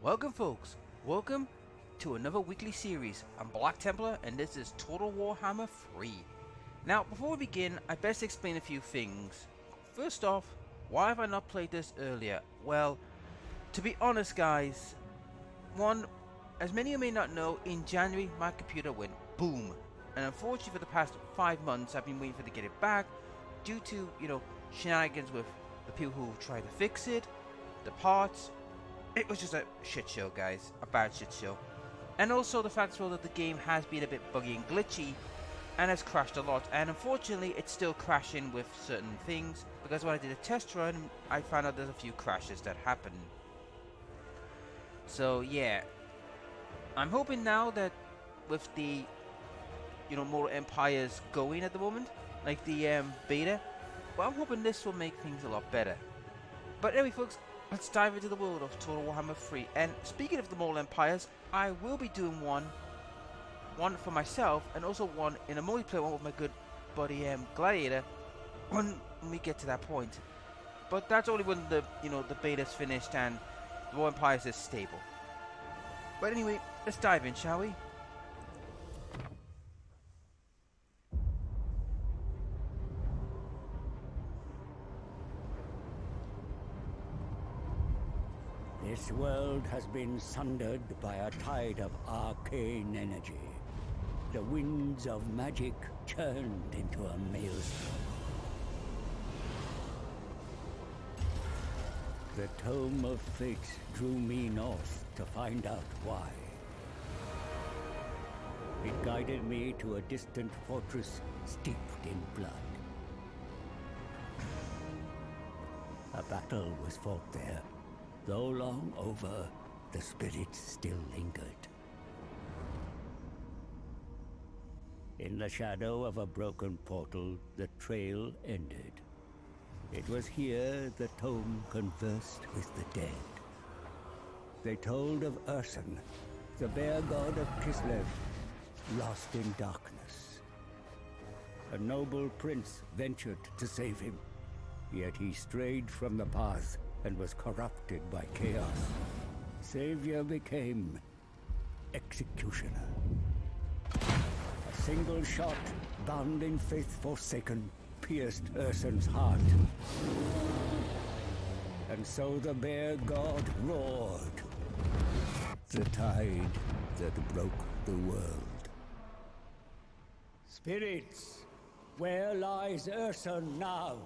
Welcome folks, welcome to another weekly series. I'm Black Templar and this is Total Warhammer 3. Now before we begin, I best explain a few things. First off, why have I not played this earlier? Well, to be honest guys, one, as many of you may not know, in January my computer went boom. And unfortunately for the past 5 months I've been waiting for it to get it back due to, shenanigans with the people who tried to fix it, the parts. It was just a shit show, guys. A bad shit show. And also the fact as well that the game has been a bit buggy and glitchy and has crashed a lot. And unfortunately, it's still crashing with certain things because when I did a test run, I found out there's a few crashes that happen. So yeah, I'm hoping now that with the Mortal Empires going at the moment, like the beta, well, I'm hoping this will make things a lot better. But anyway, folks, let's dive into the world of Total Warhammer 3. And speaking of the Mortal Empires, I will be doing one for myself, and also one in a multiplayer one with my good buddy Gladiator when we get to that point. But that's only when the beta's finished and the Mortal Empires is stable. But anyway, let's dive in, shall we? This world has been sundered by a tide of arcane energy. The winds of magic churned into a maelstrom. The Tome of Fate drew me north to find out why. It guided me to a distant fortress steeped in blood. A battle was fought there. Though long over, the spirits still lingered. In the shadow of a broken portal, the trail ended. It was here the tome conversed with the dead. They told of Ursun, the bear god of Kislev, lost in darkness. A noble prince ventured to save him, yet he strayed from the path and was corrupted by chaos. Savior became executioner. A single shot, bound in faith forsaken, pierced Ursun's heart. And so the bear god roared. The tide that broke the world. Spirits, where lies Ursun now?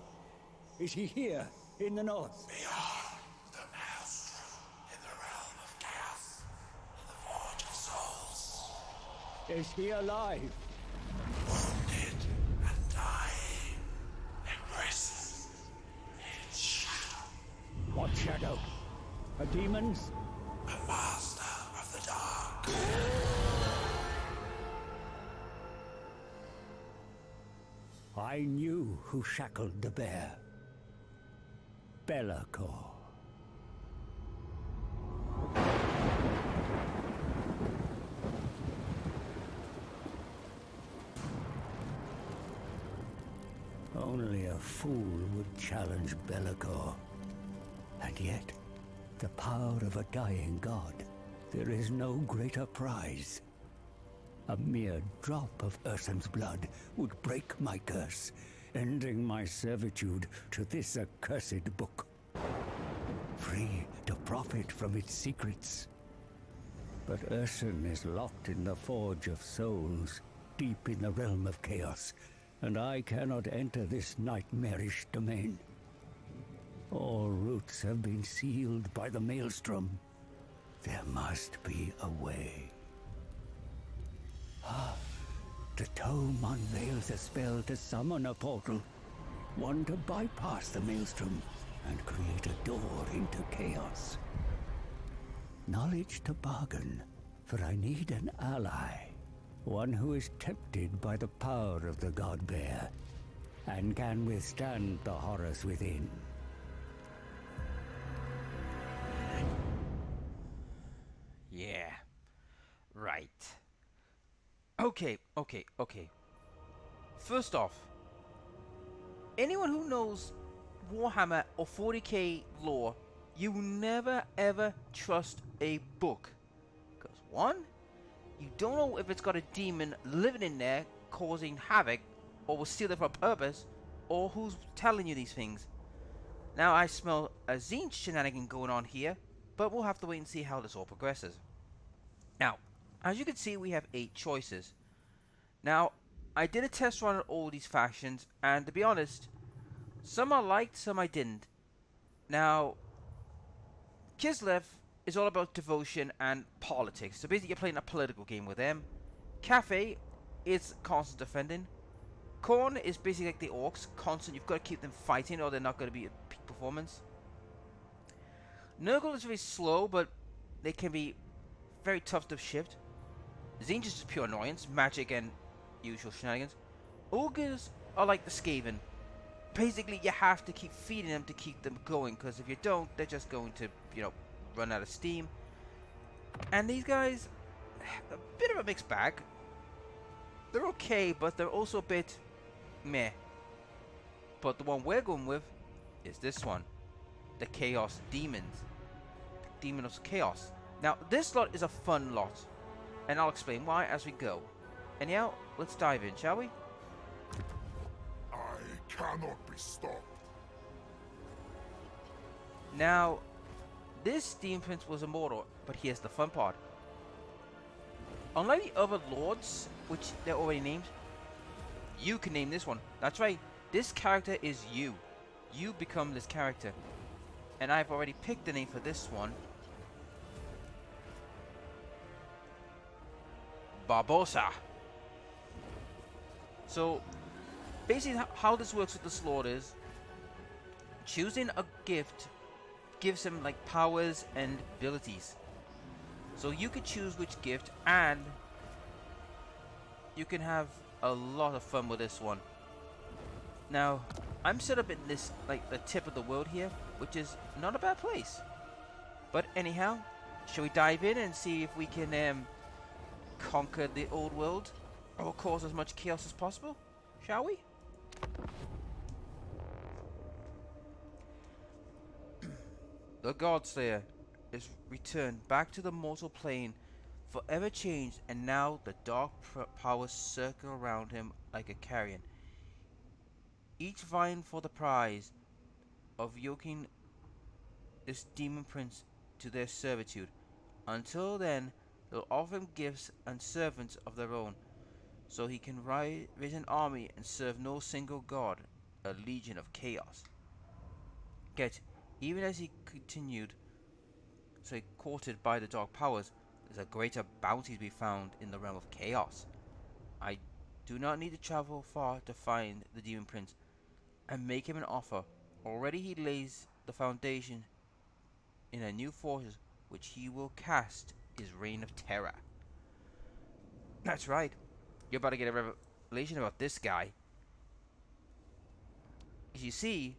Is he here in the north? Beyond the maelstrom, in the realm of chaos, in the forge of souls. Is he alive? Wounded and dying, embraces in shadow. What shadow? A demon's? A master of the dark. I knew who shackled the bear. Be'lakor. Only a fool would challenge Be'lakor. And yet, the power of a dying god, there is no greater prize. A mere drop of Ursun's blood would break my curse, ending my servitude to this accursed book. Free to profit from its secrets. But Ursun is locked in the Forge of Souls, deep in the realm of chaos, and I cannot enter this nightmarish domain. All routes have been sealed by the maelstrom. There must be a way. The tome unveils a spell to summon a portal, one to bypass the maelstrom and create a door into chaos. Knowledge to bargain, for I need an ally, one who is tempted by the power of the god bear and can withstand the horrors within. Yeah. Right. Okay. First off, anyone who knows Warhammer or 40k lore, You never ever trust a book. Because one, you don't know if it's got a demon living in there causing havoc, or will steal it for a purpose, or who's telling you these things. Now I smell a Zine shenanigan going on here, but we'll have to wait and see how this all progresses. Now, as you can see, we have 8 choices. Now, I did a test run on all these factions, and to be honest, some I liked, some I didn't. Now, Kislev is all about devotion and politics, so basically you're playing a political game with them. Cafe is constant defending. Korn is basically like the orcs, constant, you've got to keep them fighting or they're not going to be at peak performance. Nurgle is very slow, but they can be very tough to shift. Zinj is just pure annoyance, magic and usual shenanigans. Ogres are like the Skaven. Basically, you have to keep feeding them to keep them going, because if you don't, they're just going to, run out of steam. And these guys, a bit of a mixed bag. They're okay, but they're also a bit meh. But the one we're going with is this one, the Chaos Demons. Demon of Chaos. Now, this lot is a fun lot, and I'll explain why as we go. Anyhow, let's dive in, shall we? I cannot be stopped. Now, this Demon Prince was immortal, but here's the fun part. Unlike the other lords, which they're already named, you can name this one. That's right, this character is you. You become this character. And I've already picked the name for this one. Barbosa. So, basically how this works with the slot is, choosing a gift gives him like powers and abilities. So you could choose which gift, and you can have a lot of fun with this one. Now, I'm set up in this, like, the tip of the world here, which is not a bad place. But anyhow, shall we dive in and see if we can conquer the old world, or cause as much chaos as possible? Shall we? The Godslayer is returned back to the mortal plane, forever changed, and now the dark powers circle around him like a carrion, each vying for the prize of yoking this demon prince to their servitude. Until then, they'll offer him gifts and servants of their own, so he can raise an army and serve no single god, a legion of chaos. Yet, even as he continued, courted by the dark powers, there's a greater bounty to be found in the realm of chaos. I do not need to travel far to find the demon prince and make him an offer. Already he lays the foundation in a new fortress which he will cast his reign of terror. That's right. You're about to get a revelation about this guy. As you see,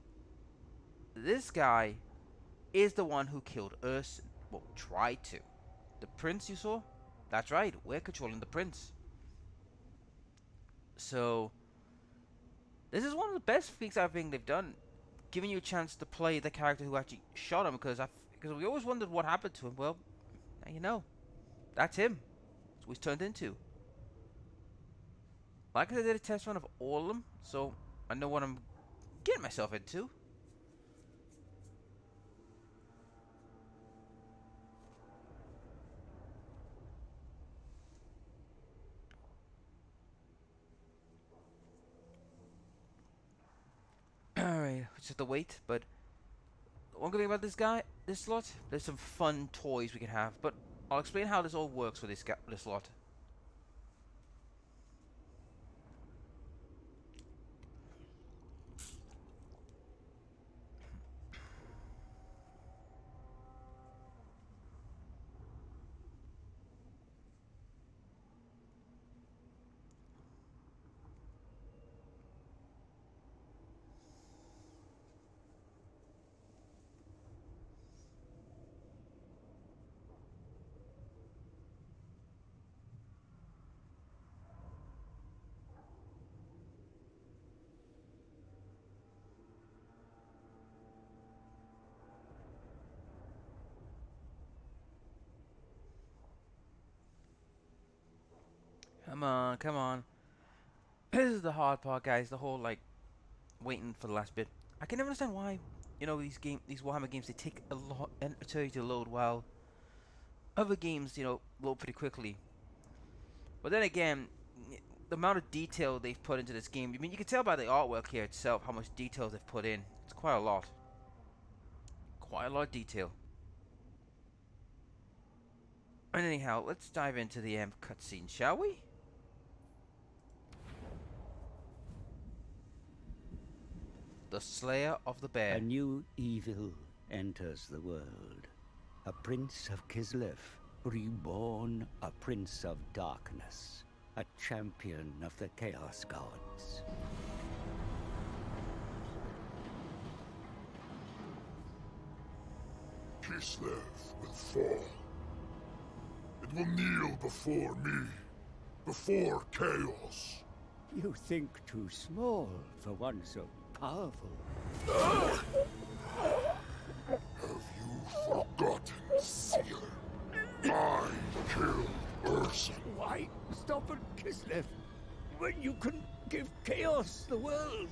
this guy is the one who killed Urson. Well, tried to. The prince you saw? That's right, we're controlling the prince. So, this is one of the best things I think they've done, giving you a chance to play the character who actually shot him, because we always wondered what happened to him. Well, now you know. That's him. That's what he's turned into. Like I said, I did a test run of all of them, so I know what I'm getting myself into. Alright, just have to wait, but one good thing about this lot, there's some fun toys we can have, but I'll explain how this all works for this lot. Come on, come on. This is the hard part, guys. The whole like waiting for the last bit. I can never understand why. These Warhammer games, they take a lot an eternity to load, while other games, load pretty quickly. But then again, the amount of detail they've put into this game. I mean, you can tell by the artwork here itself how much detail they've put in. It's quite a lot. Quite a lot of detail. And anyhow, let's dive into the cutscene, shall we? The Slayer of the Bear. A new evil enters the world. A prince of Kislev, reborn a prince of darkness, a champion of the Chaos Gods. Kislev will fall. It will kneel before me, before chaos. You think too small for one so powerful. Have you forgotten, Seer? I killed Urson. Why stop at Kislev when you can give chaos the world?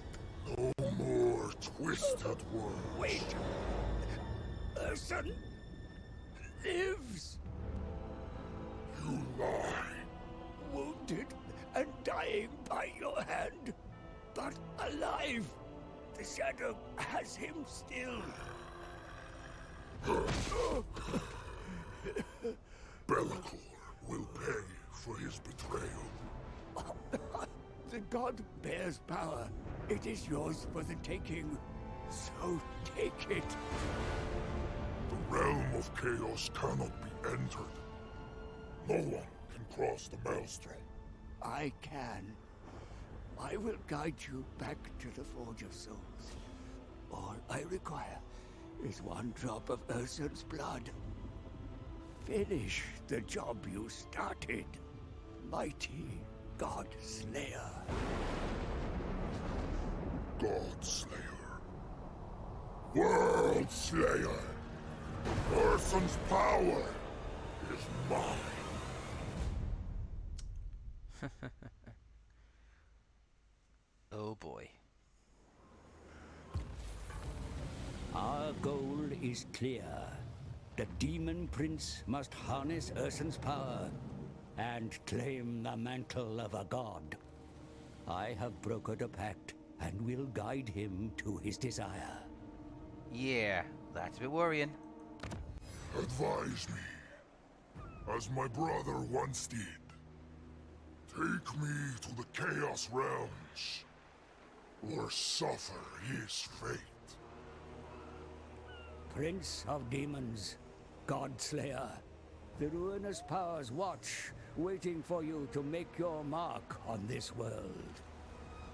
No more twisted words. Wait! Urson lives! You lie. Wounded and dying by your hand, but alive. The shadow has him still. Bellicor will pay for his betrayal. The god bears power. It is yours for the taking. So take it. The realm of chaos cannot be entered. No one can cross the maelstrom. I can. I will guide you back to the Forge of Souls. All I require is one drop of Urson's blood. Finish the job you started, mighty God Slayer. God Slayer. World Slayer. Urson's power is mine. Oh boy. Our goal is clear. The Demon Prince must harness Urson's power and claim the mantle of a god. I have brokered a pact and will guide him to his desire. Yeah, that's a bit worrying. Advise me, as my brother once did. Take me to the Chaos Realms, or suffer his fate. Prince of Demons, God Slayer, the ruinous powers watch, waiting for you to make your mark on this world.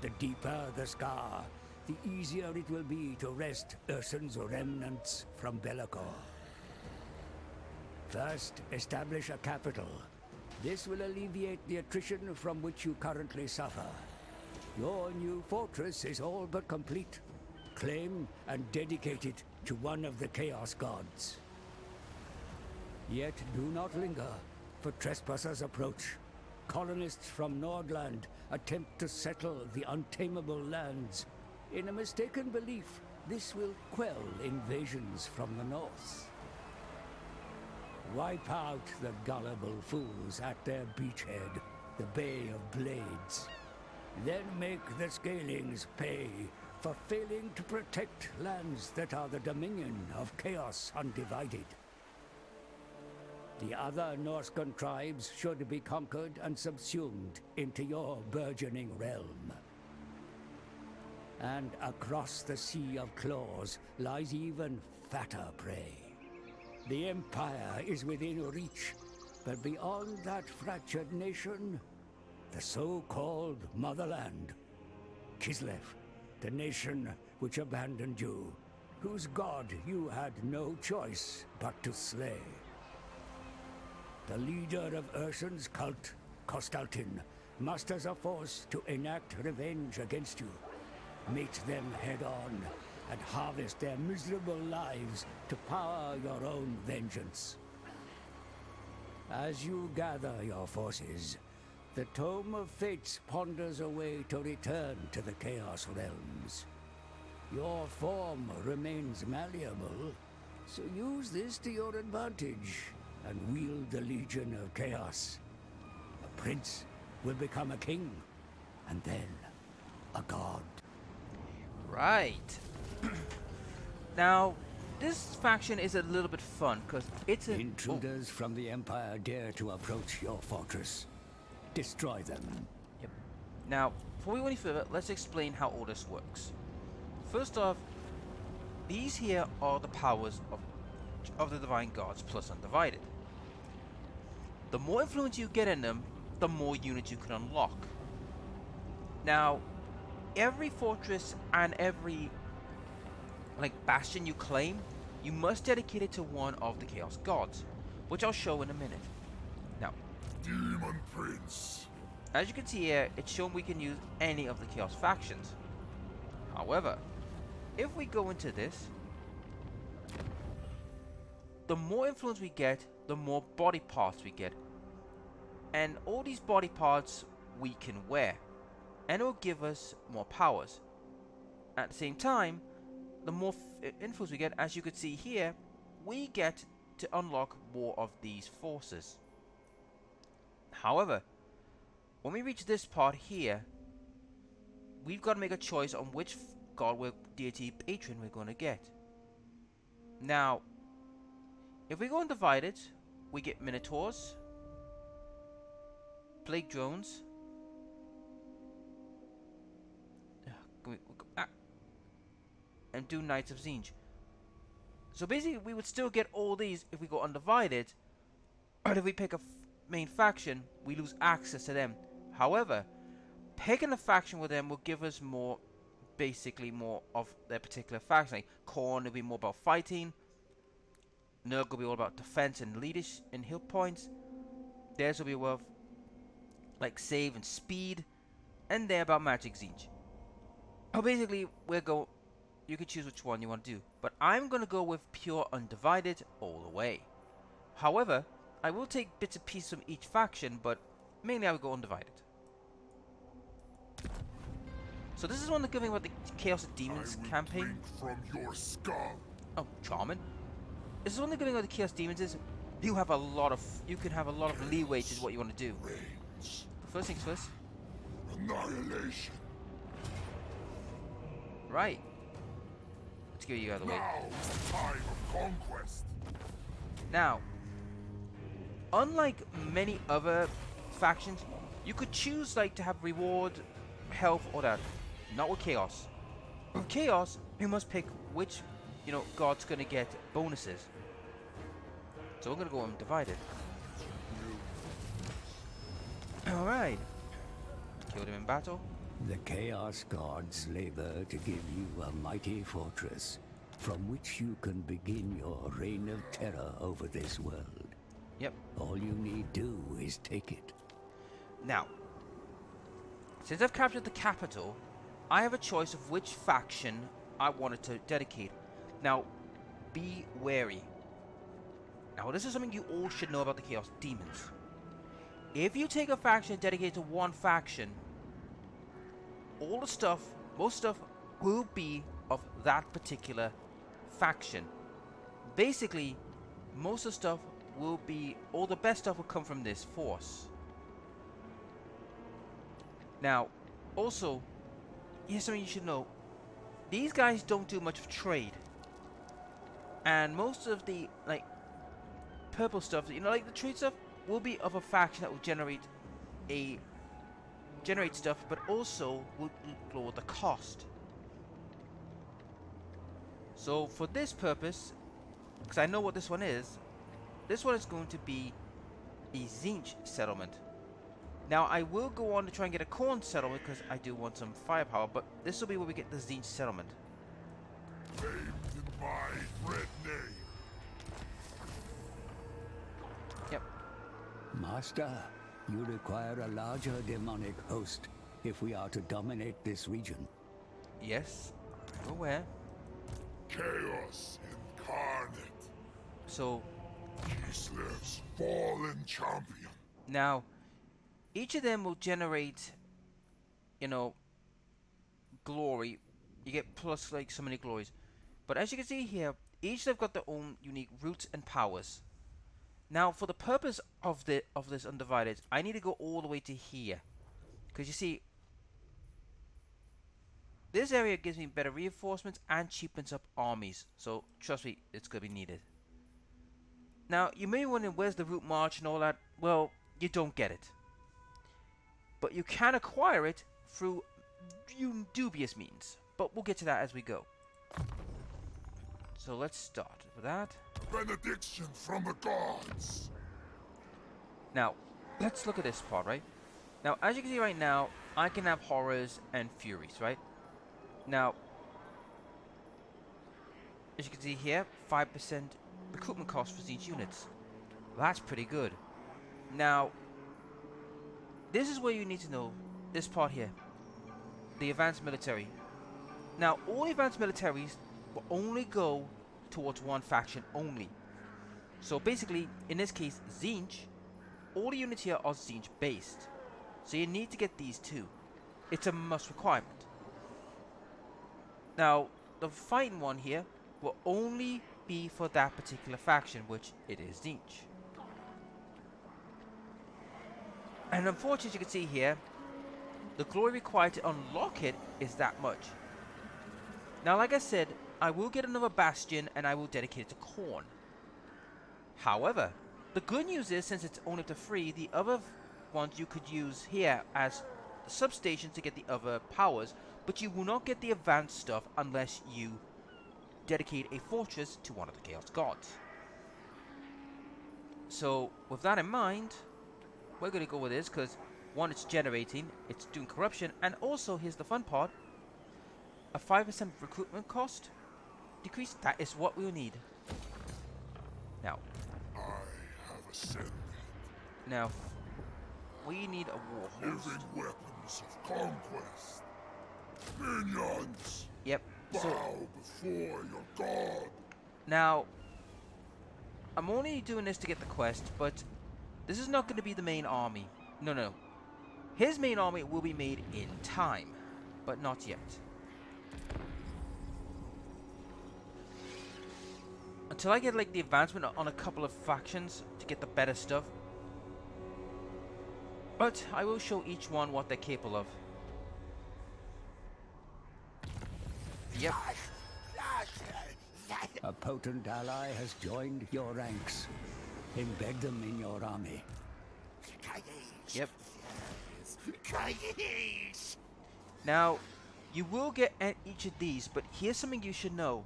The deeper the scar, the easier it will be to wrest Urson's remnants from Bellicor. First, establish a capital. This will alleviate the attrition from which you currently suffer. Your new fortress is all but complete. Claim and dedicate it to one of the Chaos Gods. Yet do not linger, for trespassers approach. Colonists from Nordland attempt to settle the untamable lands. In a mistaken belief, this will quell invasions from the north. Wipe out the gullible fools at their beachhead, the Bay of Blades. Then make the Scalings pay for failing to protect lands that are the dominion of Chaos Undivided. The other Norscan tribes should be conquered and subsumed into your burgeoning realm. And across the Sea of Claws lies even fatter prey. The Empire is within reach, but beyond that fractured nation, the so-called Motherland, Kislev, the nation which abandoned you, whose god you had no choice but to slay. The leader of Urson's cult, Kostaltin, musters a force to enact revenge against you. Meet them head-on and harvest their miserable lives to power your own vengeance. As you gather your forces, The Tome of Fates ponders a way to return to the Chaos Realms. Your form remains malleable, so use this to your advantage and wield the Legion of Chaos. A prince will become a king, and then a god. Right. Now, this faction is a little bit fun because it's a Intruders from the Empire dare to approach your fortress. Destroy them. Yep. Now, before we go any further, let's explain how all this works. First off, these here are the powers of the Divine Gods plus Undivided. The more influence you get in them, the more units you can unlock. Now, every fortress and every bastion you claim, you must dedicate it to one of the Chaos Gods, which I'll show in a minute. Now, Demon Prince. as you can see here, it's shown we can use any of the Chaos factions. However, if we go into this, the more influence we get, the more body parts we get. And all these body parts we can wear, and it will give us more powers. At the same time, the more influence we get, as you can see here, we get to unlock more of these forces. However, when we reach this part here, we've got to make a choice on which god or deity patron we're going to get. Now, if we go undivided, we get Minotaurs, Plague Drones, and do Knights of Zinj. So basically, we would still get all these if we go undivided, but if we pick a main faction, we lose access to them. However, picking a faction with them will give us more, basically more of their particular faction. Like Khorne will be more about fighting, Nurgle will be all about defense and leadership and hit points. Theirs will be about like save and speed, and they're about magic Zinj. So basically, you can choose which one you want to do, but I'm going to go with pure undivided all the way. However, I will take bits and pieces from each faction, but mainly I will go undivided. So this is one of the good things about the Chaos of Demons campaign. From your skull. Oh, charming. This is one of the good things about the Chaos Demons is you can have a lot of leeway to what you want to do. Reigns. First things first. Annihilation. Right. Let's get you out of the way. Now is the time of conquest. Now, unlike many other factions, you could choose like to have reward, health, or that. Not with Chaos. With Chaos, you must pick which, god's gonna get bonuses. So we're gonna go undivided. Alright. Killed him in battle. The Chaos Gods labor to give you a mighty fortress from which you can begin your reign of terror over this world. Yep. All you need do is take it. Now, since I've captured the capital, I have a choice of which faction I wanted to dedicate. Now, be wary. Now, this is something you all should know about the Chaos Demons. If you take a faction dedicated to one faction, most stuff will be of that particular faction. Basically, most of the stuff will be, all the best stuff will come from this force. Now, also, here's something you should know. These guys don't do much of trade. And most of the, purple stuff, the trade stuff, will be of a faction that will generate stuff, but also will lower the cost. So for this purpose, because I know what this one is going to be a Zinj settlement. Now I will go on to try and get a Khorne settlement because I do want some firepower, but this will be where we get the Zinj settlement. Named in my red name. Yep. Master, you require a larger demonic host if we are to dominate this region. Yes, I'm aware. Chaos incarnate. So Kislev fallen champion. now, Each of them will generate, you know, glory. You get plus like so many glories. But as you can see here, each have got their own unique roots and powers. Now, for the purpose of this Undivided, I need to go all the way to here, because you see, this area gives me better reinforcements and cheapens up armies. So trust me, it's gonna be needed. Now, you may be wondering where's the route march and all that. Well, you don't get it, but you can acquire it through dubious means. But we'll get to that as we go. So let's start with that. Benediction from the gods. Now, let's look at this part, right? Now, as you can see right now, I can have horrors and furies, right? Now, as you can see here, 5% recruitment cost for each units. That's pretty good. Now, this is where you need to know this part here. The advanced military. Now, all advanced militaries will only go towards one faction only. So basically, in this case, Tzeentch, all the units here are Tzeentch based. So you need to get these two. It's a must requirement. Now, the fighting one here will only be for that particular faction, which it is Tzeentch. And unfortunately, as you can see here, the glory required to unlock it is that much. Now, like I said, I will get another bastion and I will dedicate it to Khorne. However, the good news is, since it's only up to 3, the other ones you could use here as substations to get the other powers, but you will not get the advanced stuff unless you dedicate a fortress to one of the Chaos Gods. So, with that in mind, we're going to go with this because, one, it's generating, it's doing corruption, and also, here's the fun part, a 5% recruitment cost decrease. That is what we'll need. Now, I have ascended. Now, we need a war host. Living weapons of conquest. Minions, Yep. So bow before your god. now, I'm only doing this to get the quest, but this is not going to be the main army. No, no. His main army will be made in time, but not yet. Until I get like the advancement on a couple of factions to get the better stuff. But I will show each one what they're capable of. Yep. A potent ally has joined your ranks. Embed them in your army. Yep. Now, you will get each of these, but here's something you should know.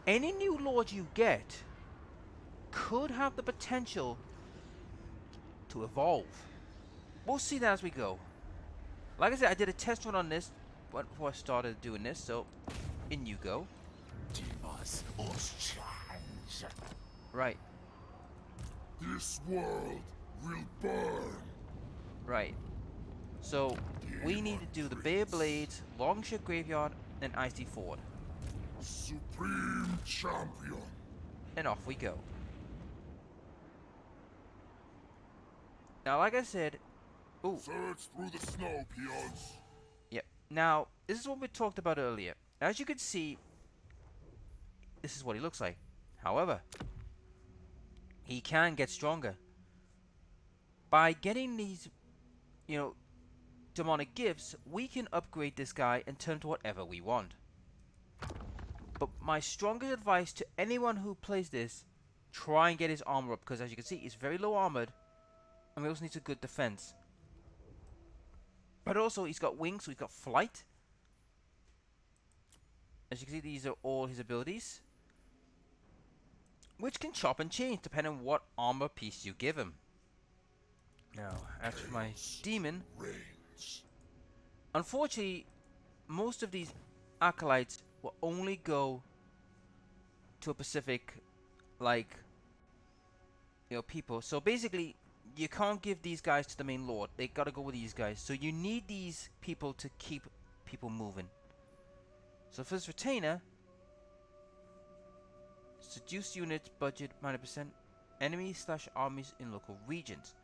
Any new lord you get could have the potential to evolve. We'll see that as we go. Like I said, I did a test run on this before I started doing this, so in you go. Right. This world will burn. Right. So, we need to do the Bare Blades, Longship Graveyard, and Icy Ford. Supreme champion. And off we go. Now, like I said... Ooh. Search through the snow, peons. Yep. Now, this is what we talked about earlier. As you can see, this is what he looks like. However, he can get stronger. By getting these, demonic gifts, we can upgrade this guy and turn to whatever we want. But my strongest advice to anyone who plays this, try and get his armor up, because as you can see, he's very low armored, and we also need a good defense. But also, he's got wings, so he's got flight. As you can see, these are all his abilities, which can chop and change depending on what armor piece you give him. Now, as for my demon, unfortunately, most of these acolytes will only go to a specific, people. So basically, you can't give these guys to the main lord. They gotta go with these guys. So you need these people to keep people moving. So for this retainer, seduce units, budget 90%, enemies/armies in local regions.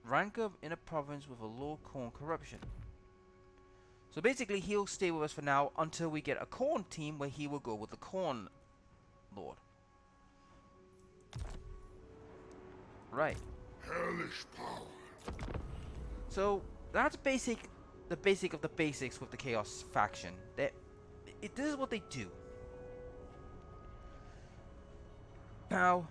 rank up in a province with a low corn corruption. So basically, he'll stay with us for now until we get a corn team where he will go with the corn lord. Right. Hellish power. So that's the basic of the basics with the Chaos faction. This is what they do. Now,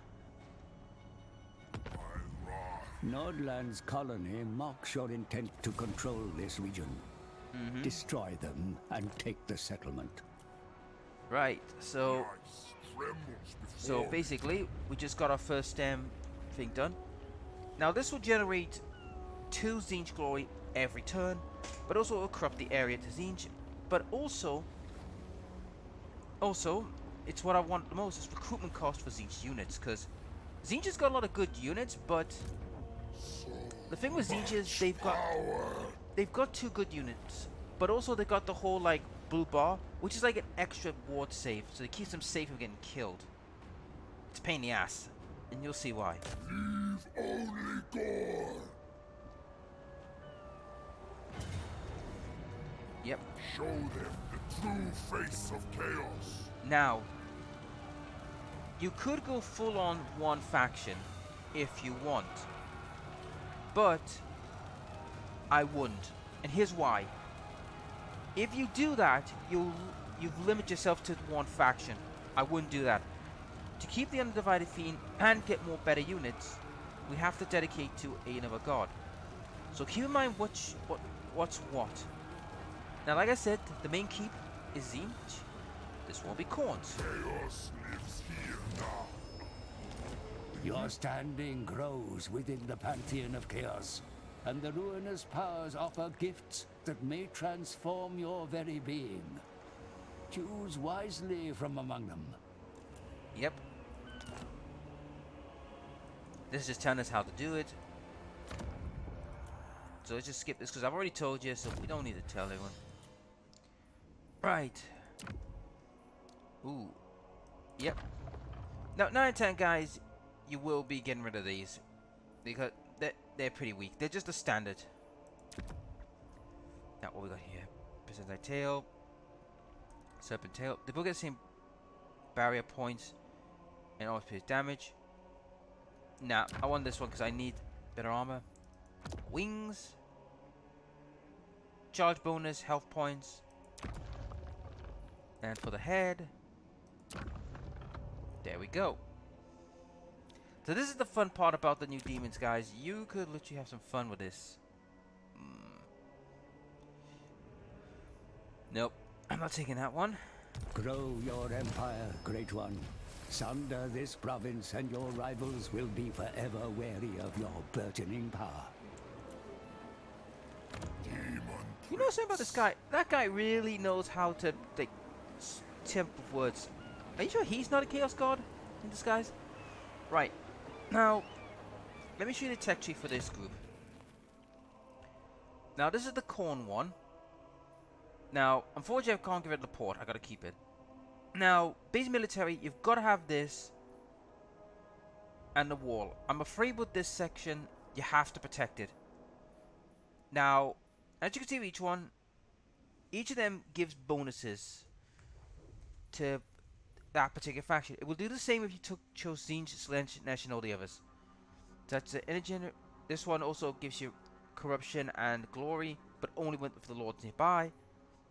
Nordland's colony mocks your intent to control this region. Destroy them and take the settlement. right. So Ice trembles before me. basically, we just got our first thing done. Now this will generate 2 Zinj glory every turn, but also will corrupt the area to Zinj. But also, it's what I want the most is recruitment cost for Zinj units, because Zinj has got a lot of good units, but the thing with Zinj is they've got 2 good units, but also they got the whole like blue bar, which is like an extra ward save, so it keeps them safe from getting killed. It's a pain in the ass, and you'll see why. Leave only gore. Yep. Show them the true face of chaos. Now, you could go full on one faction if you want, but I wouldn't, and here's why. If you do that, you've limited yourself to one faction. I wouldn't do that. To keep the undivided fiend and get more better units, we have to dedicate to another god. So keep in mind what's what. Now, like I said, the main keep is Zinj. This won't be Khorne's. Chaos lives here now. Your standing grows within the pantheon of chaos, and the ruinous powers offer gifts that may transform your very being. Choose wisely from among them. Yep. This is just telling us how to do it. So let's just skip this because I've already told you, so we don't need to tell everyone. Right. Ooh. Yep. Now, 9 and 10 guys, you will be getting rid of these because they're pretty weak. They're just a standard. Now, what we got here? Percentile tail, serpent tail. They both get the same barrier points and always pays damage. Now, I want this one because I need better armor. Wings, charge bonus, health points, and for the head, there we go. So this is the fun part about the new demons, guys. You could literally have some fun with this. Nope, I'm not taking that one. Grow your empire, Great One. Sunder this province, and your rivals will be forever wary of your burgeoning power. Demon. You know something about this guy? That guy really knows how to like temp with words. Are you sure he's not a chaos god in disguise? Right. Now, let me show you the tech tree for this group. Now, this is the corn one. Now, unfortunately, I can't give it the port. I gotta keep it. Now, base military, you've got to have this and the wall. I'm afraid with this section, you have to protect it. Now, as you can see with each of them gives bonuses to that particular faction. It will do the same if you chose Zinj, Slanesh, and all the others. That's the energy. This one also gives you corruption and glory, but only for the lords nearby.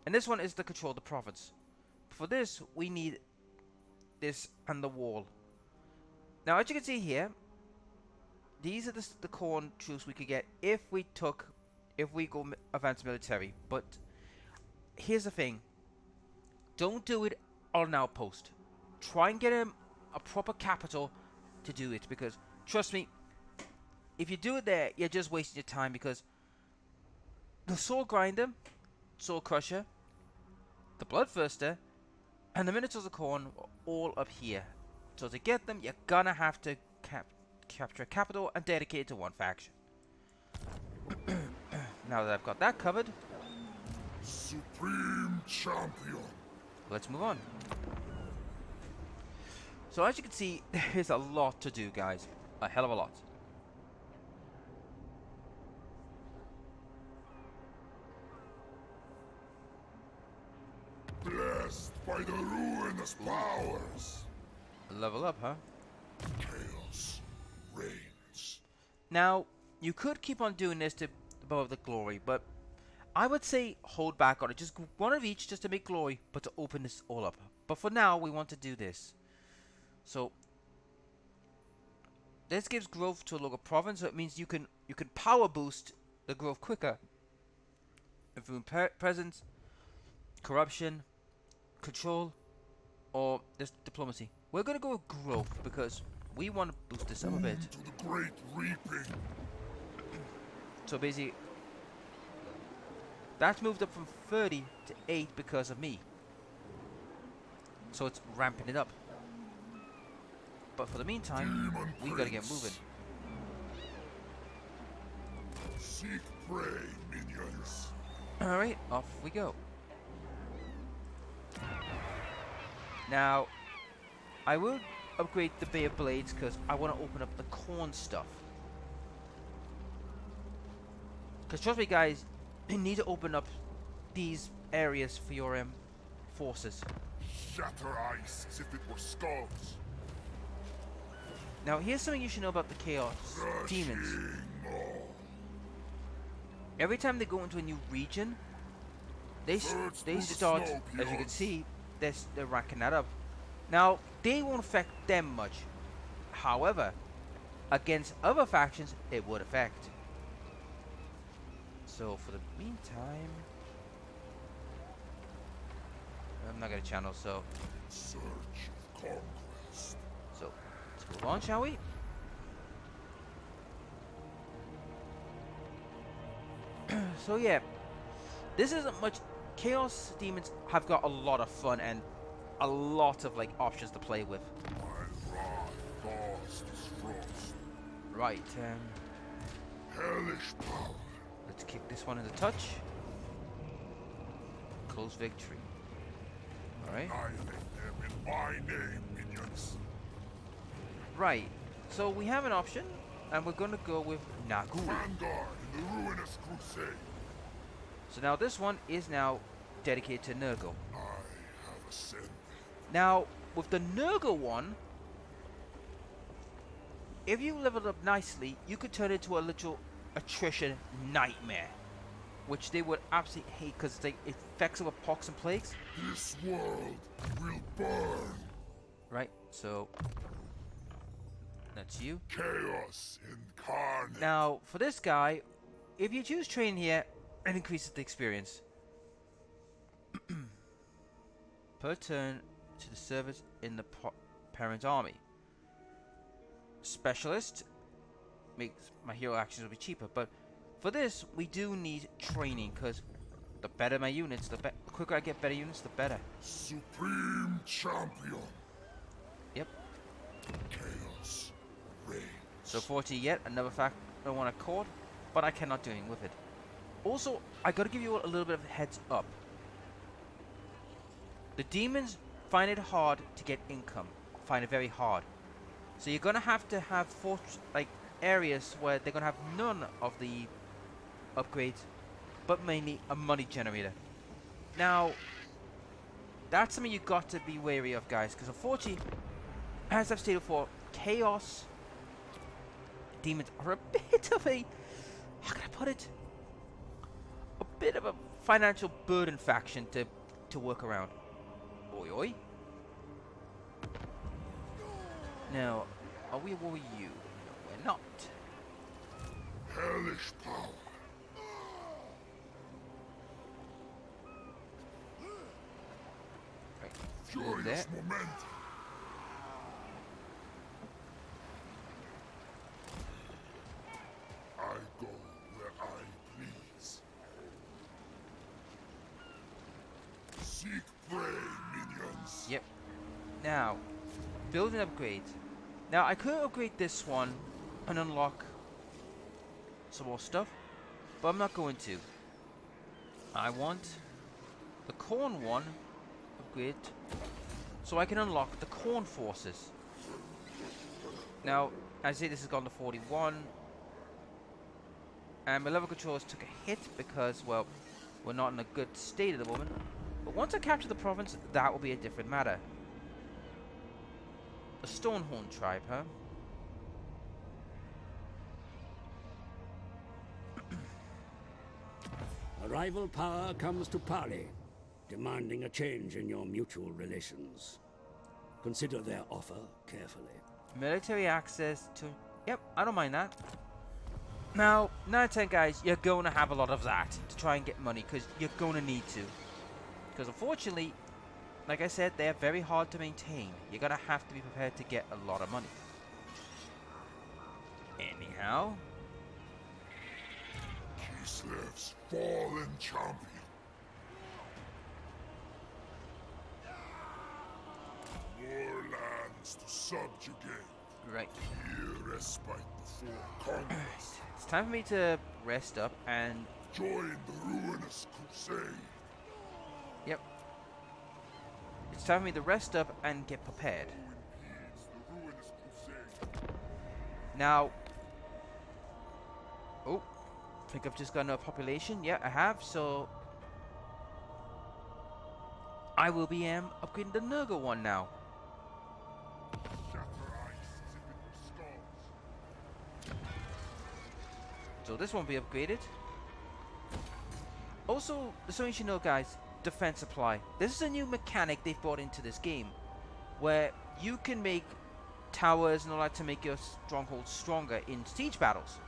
And this one is to control the province. For this, we need this and the wall. Now, as you can see here, these are the corn troops we could get if we go advanced military. But here's the thing: don't do it on an outpost. Try and get a proper capital to do it, because trust me, if you do it there, you're just wasting your time, because the Soul Grinder, Soul Crusher, the Bloodthirster, and the Minotaurs of Khorne are all up here. So to get them, you're gonna have to capture a capital and dedicate it to one faction. Now that I've got that covered, Supreme champion. let's move on. So as you can see, there's a lot to do, guys. A hell of a lot. by the ruinous powers. Level up, huh? Chaos reigns. Now, you could keep on doing this to above the glory, but I would say hold back on it. Just one of each just to make glory, but to open this all up. But for now, we want to do this. So, this gives growth to a local province, so it means you can power boost the growth quicker. Improving presence, corruption, control, or this diplomacy. We're gonna go with growth because we want to boost this up a bit. To the great reaping. So basically, that's moved up from 30 to 8 because of me. So it's ramping it up. But for the meantime, Demon we gotta get prince. moving. Seek prey, minions. Alright, off we go. Now, I will upgrade the Bay of Blades because I want to open up the corn stuff. Because trust me guys, you need to open up these areas for your forces. Shatter ice as if it were skulls. Now here's something you should know about the Chaos Demons. Crushing all. Every time they go into a new region, they Surge they through the start, snow, as you can peons. see, they're racking that up. Now, they won't affect them much. However, against other factions, it would affect. So, for the meantime, I'm not gonna channel, so In search of conquest. let's move on, shall we? So yeah, this isn't much. Chaos Demons have got a lot of fun and a lot of like options to play with. My wrath thaws this frost. Right, Hellish power. let's kick this one into touch. Close victory. Alright. Annihilate them in my name, minions. Right, so we have an option, and we're gonna go with Nagu. Vanguard in the ruinous crusade. So now this one is now dedicated to Nurgle. I have ascended. Now, with the Nurgle one, if you leveled up nicely, you could turn it into a literal attrition nightmare. Which they would absolutely hate because it affects them with pox and plagues. This world will burn. Right, so that's you. Chaos incarnate. Now, for this guy, if you choose train here, it increases the experience. Per turn to the service in the parent army. Specialist makes my hero actions will be cheaper, but for this we do need training because the better my units, the quicker I get better units, the better. Supreme champion. Yep. Chaos reigns. So 40 yet another fact I want to accord, but I cannot do anything with it. Also, I gotta give you a little bit of a heads up. The demons find it hard to get income. Find it very hard. So you're gonna have to have areas where they're gonna have none of the upgrades, but mainly a money generator. Now, that's something you got to be wary of, guys, because unfortunately, as I've stated before, Chaos Demons are a bit of a, how can I put it? A bit of a financial burden faction to work around. Oi oi. Now, are we a warrior? No, we're not. Hellish power. Right. Furious there. momentum. I go where I please. Seek prey, minions. Yep. Now, build and upgrade. Now, I could upgrade this one and unlock some more stuff, but I'm not going to. I want the corn one upgrade so I can unlock the corn forces. Now, I say this has gone to 41, and my level controllers took a hit because, well, we're not in a good state at the moment. But once I capture the province, that will be a different matter. A Stonehorn tribe, huh? A rival power comes to parley, demanding a change in your mutual relations. Consider their offer carefully. Military access to... Yep, I don't mind that. Now, 9 out of 10 guys, you're going to have a lot of that to try and get money, because you're going to need to. Because unfortunately, like I said, they're very hard to maintain. You're going to have to be prepared to get a lot of money. Anyhow. Kislev's fallen champion. More lands to subjugate. Right. Here respite before conquest. It's time for me to rest up and... Join the ruinous crusade. Yep. It's time for me to rest up and get prepared. Who impedes the ruinous crusade? Now... Oh. I think I've just got enough population. Yeah, I have, so... I will be upgrading the Nurgle one now. Shatter ice as if it were skulls. So this won't be upgraded. Also, so you should know guys, defense supply. This is a new mechanic they've brought into this game, where you can make towers and all that to make your strongholds stronger in siege battles.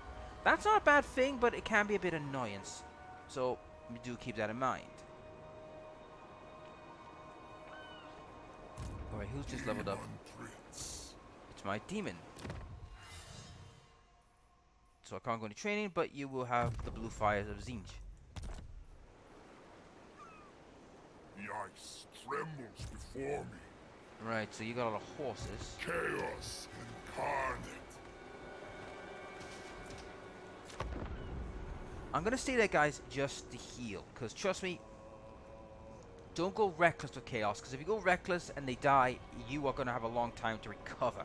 That's not a bad thing, but it can be a bit annoyance. So do keep that in mind. Alright, who's just leveled up? Prince. It's my demon. So I can't go into training, but you will have the blue fires of Zinj. The ice trembles before me. Right, so you got a lot of horses. Chaos incarnate. I'm gonna stay there, guys, just to heal. Because trust me, don't go reckless with chaos. Because if you go reckless and they die, you are gonna have a long time to recover.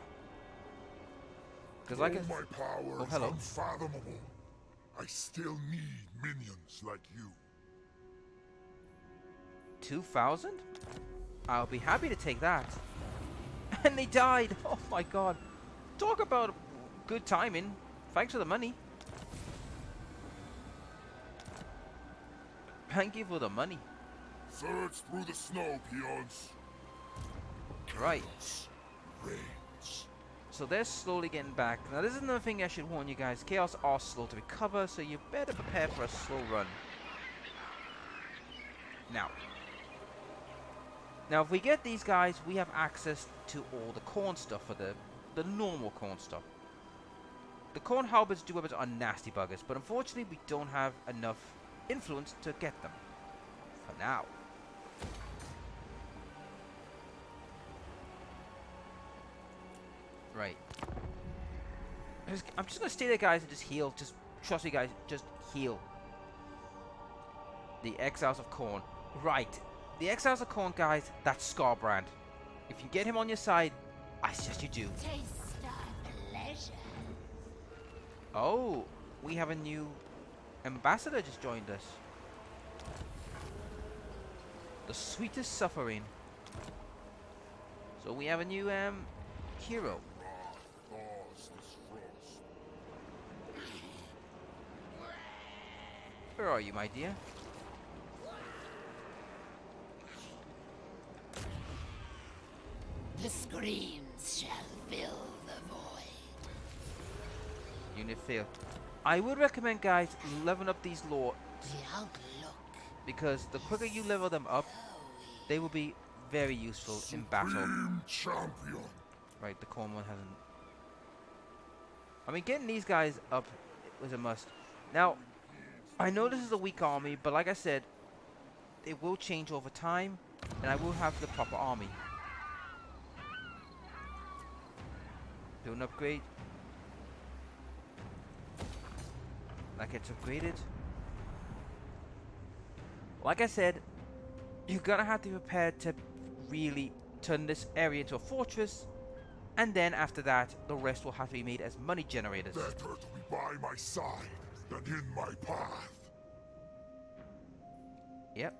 Because like my power is hello. unfathomable. I still need minions like you. 2,000? I'll be happy to take that. And they died. Oh my god. Talk about good timing. Thanks for the money. Thank you for the money. Surge through the snow, peons. Right. Chaos reigns. So they're slowly getting back. Now this is another thing I should warn you guys. Chaos are slow to recover, so you better prepare for a slow run. Now if we get these guys, we have access to all the corn stuff for the normal corn stuff. The corn halberds do weapons are nasty buggers, but unfortunately we don't have enough influence to get them. For now. Right. I'm just gonna stay there, guys, and just heal. Just trust me, guys. Just heal. The Exiles of Khorne. Right. The Exiles of Khorne, guys, that's Scarbrand. If you get him on your side, I suggest you do. Taste our pleasure. Oh, we have a new ambassador just joined us. The Sweetest Suffering. So we have a new hero. Wrath thaws this frost. Where are you, my dear? The screams shall fill the void. Unit failed. I would recommend, guys, leveling up these lords, The outlook. because the quicker you level them up, they will be very useful in battle. Supreme champion. Right, the corn one hasn't. I mean, getting these guys up was a must. Now, I know this is a weak army, but like I said, it will change over time, and I will have the proper army. Do an upgrade. That gets upgraded. Like I said, you're gonna have to be prepared to really turn this area into a fortress, and then after that, the rest will have to be made as money generators. Better to be by my side than in my path. Yep.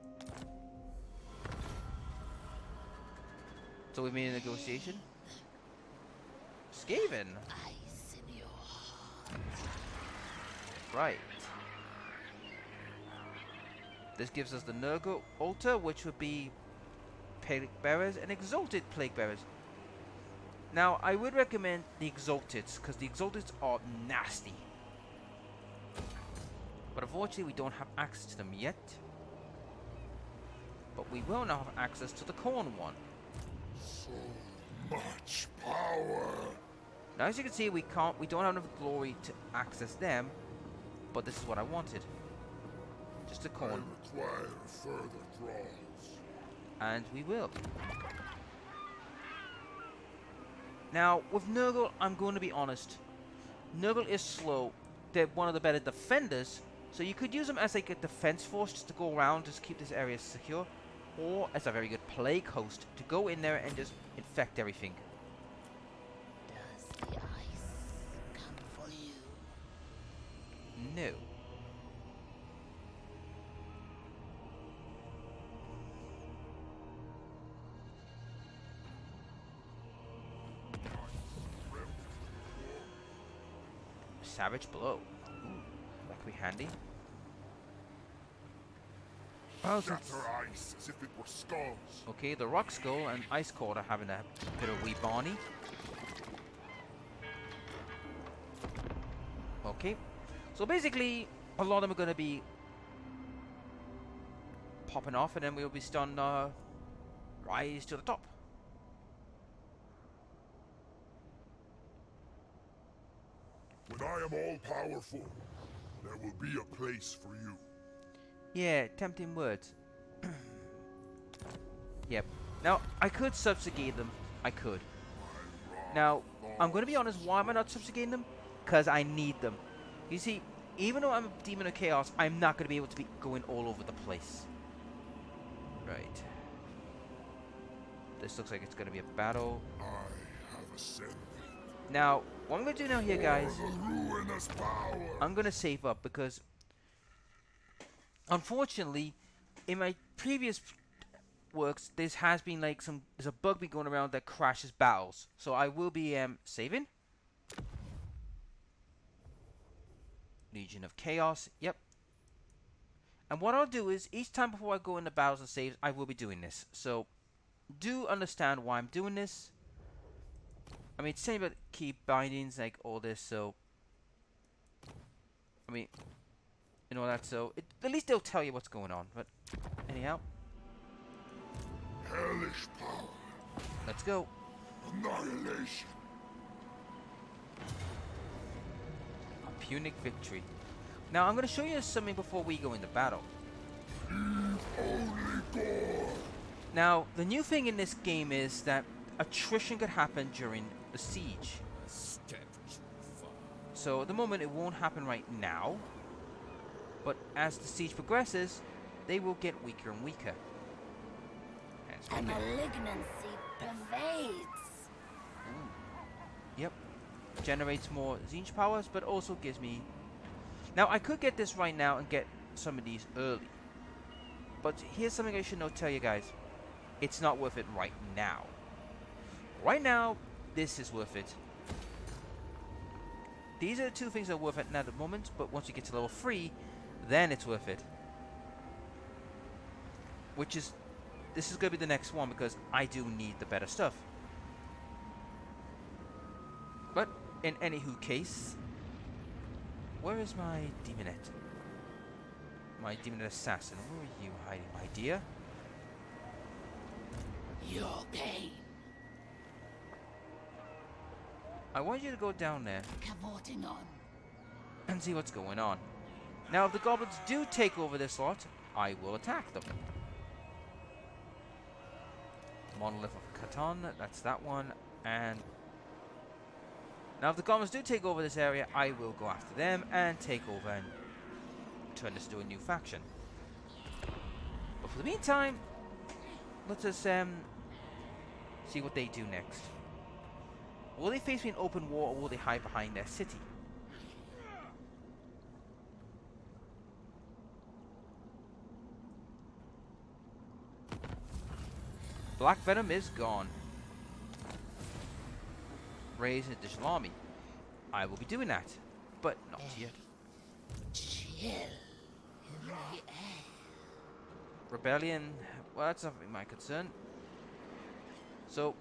So we made a negotiation. Skaven. Ice in your heart. Right. This gives us the Nurgle altar, which would be plague bearers and exalted plague bearers. Now, I would recommend the exalteds, because the exalteds are nasty. But unfortunately, we don't have access to them yet. But we will now have access to the corn one. So much power. Now, as you can see, we don't have enough glory to access them. But this is what I wanted. Just a I corn. require further draws. And we will. Now, with Nurgle, I'm going to be honest. Nurgle is slow. They're one of the better defenders. So you could use them as like a defense force just to go around, just keep this area secure. Or as a very good plague host to go in there and just infect everything. Does the ice come for you? No. Savage blow. Ooh, that could be handy. Well, Shatter ice as if it were skulls. okay, the Rock Skull and Ice Court are having a bit of wee Barney. Okay, so basically, a lot of them are going to be popping off, and then we'll be stunned. Rise to the top. When I am all powerful, there will be a place for you. Yeah, tempting words. Yep. Now, I could subjugate them. I could. Now, I'm going to be honest, why am I not subjugating them? Because I need them. You see, even though I'm a demon of chaos, I'm not going to be able to be going all over the place. Right. This looks like it's going to be a battle. I have ascended. Now, what I'm going to do now here, guys, For the ruinous power. I'm going to save up because, unfortunately, in my previous works, there's been like there's a bug been going around that crashes battles. So I will be saving. Legion of Chaos, yep. And what I'll do is, each time before I go into battles and saves, I will be doing this. So, do understand why I'm doing this. I mean, it's saying about key bindings, like all this, so... I mean, and all that, so... at least they'll tell you what's going on, but... anyhow. Hellish power. Let's go. Annihilation. A Punic victory. Now, I'm going to show you something before we go into battle. Only gore. Now, the new thing in this game is that attrition could happen during the siege. So at the moment it won't happen right now, but as the siege progresses, they will get weaker and weaker. A malignancy pervades. Yep. Generates more Zinj powers, but also gives me... Now, I could get this right now and get some of these early. But here's something I should tell you guys. It's not worth it right now. Right now, this is worth it. These are the two things that are worth it at the moment, but once you get to level 3, then it's worth it. Which is... this is going to be the next one, because I do need the better stuff. But, in any case... where is my demonette? My demonette assassin. Where are you hiding, my dear? Your pain. I want you to go down there Cavorting on. and see what's going on. Now, if the goblins do take over this lot, I will attack them. Monolith of Catan, that's that one. And now, if the goblins do take over this area, I will go after them and take over and turn this into a new faction. But for the meantime, let us see what they do next. Will they face me in open war, or will they hide behind their city? Black Venom is gone. raise an additional army. I will be doing that, but not yet. Chill in the air. Rebellion, well, that's not my concern. So,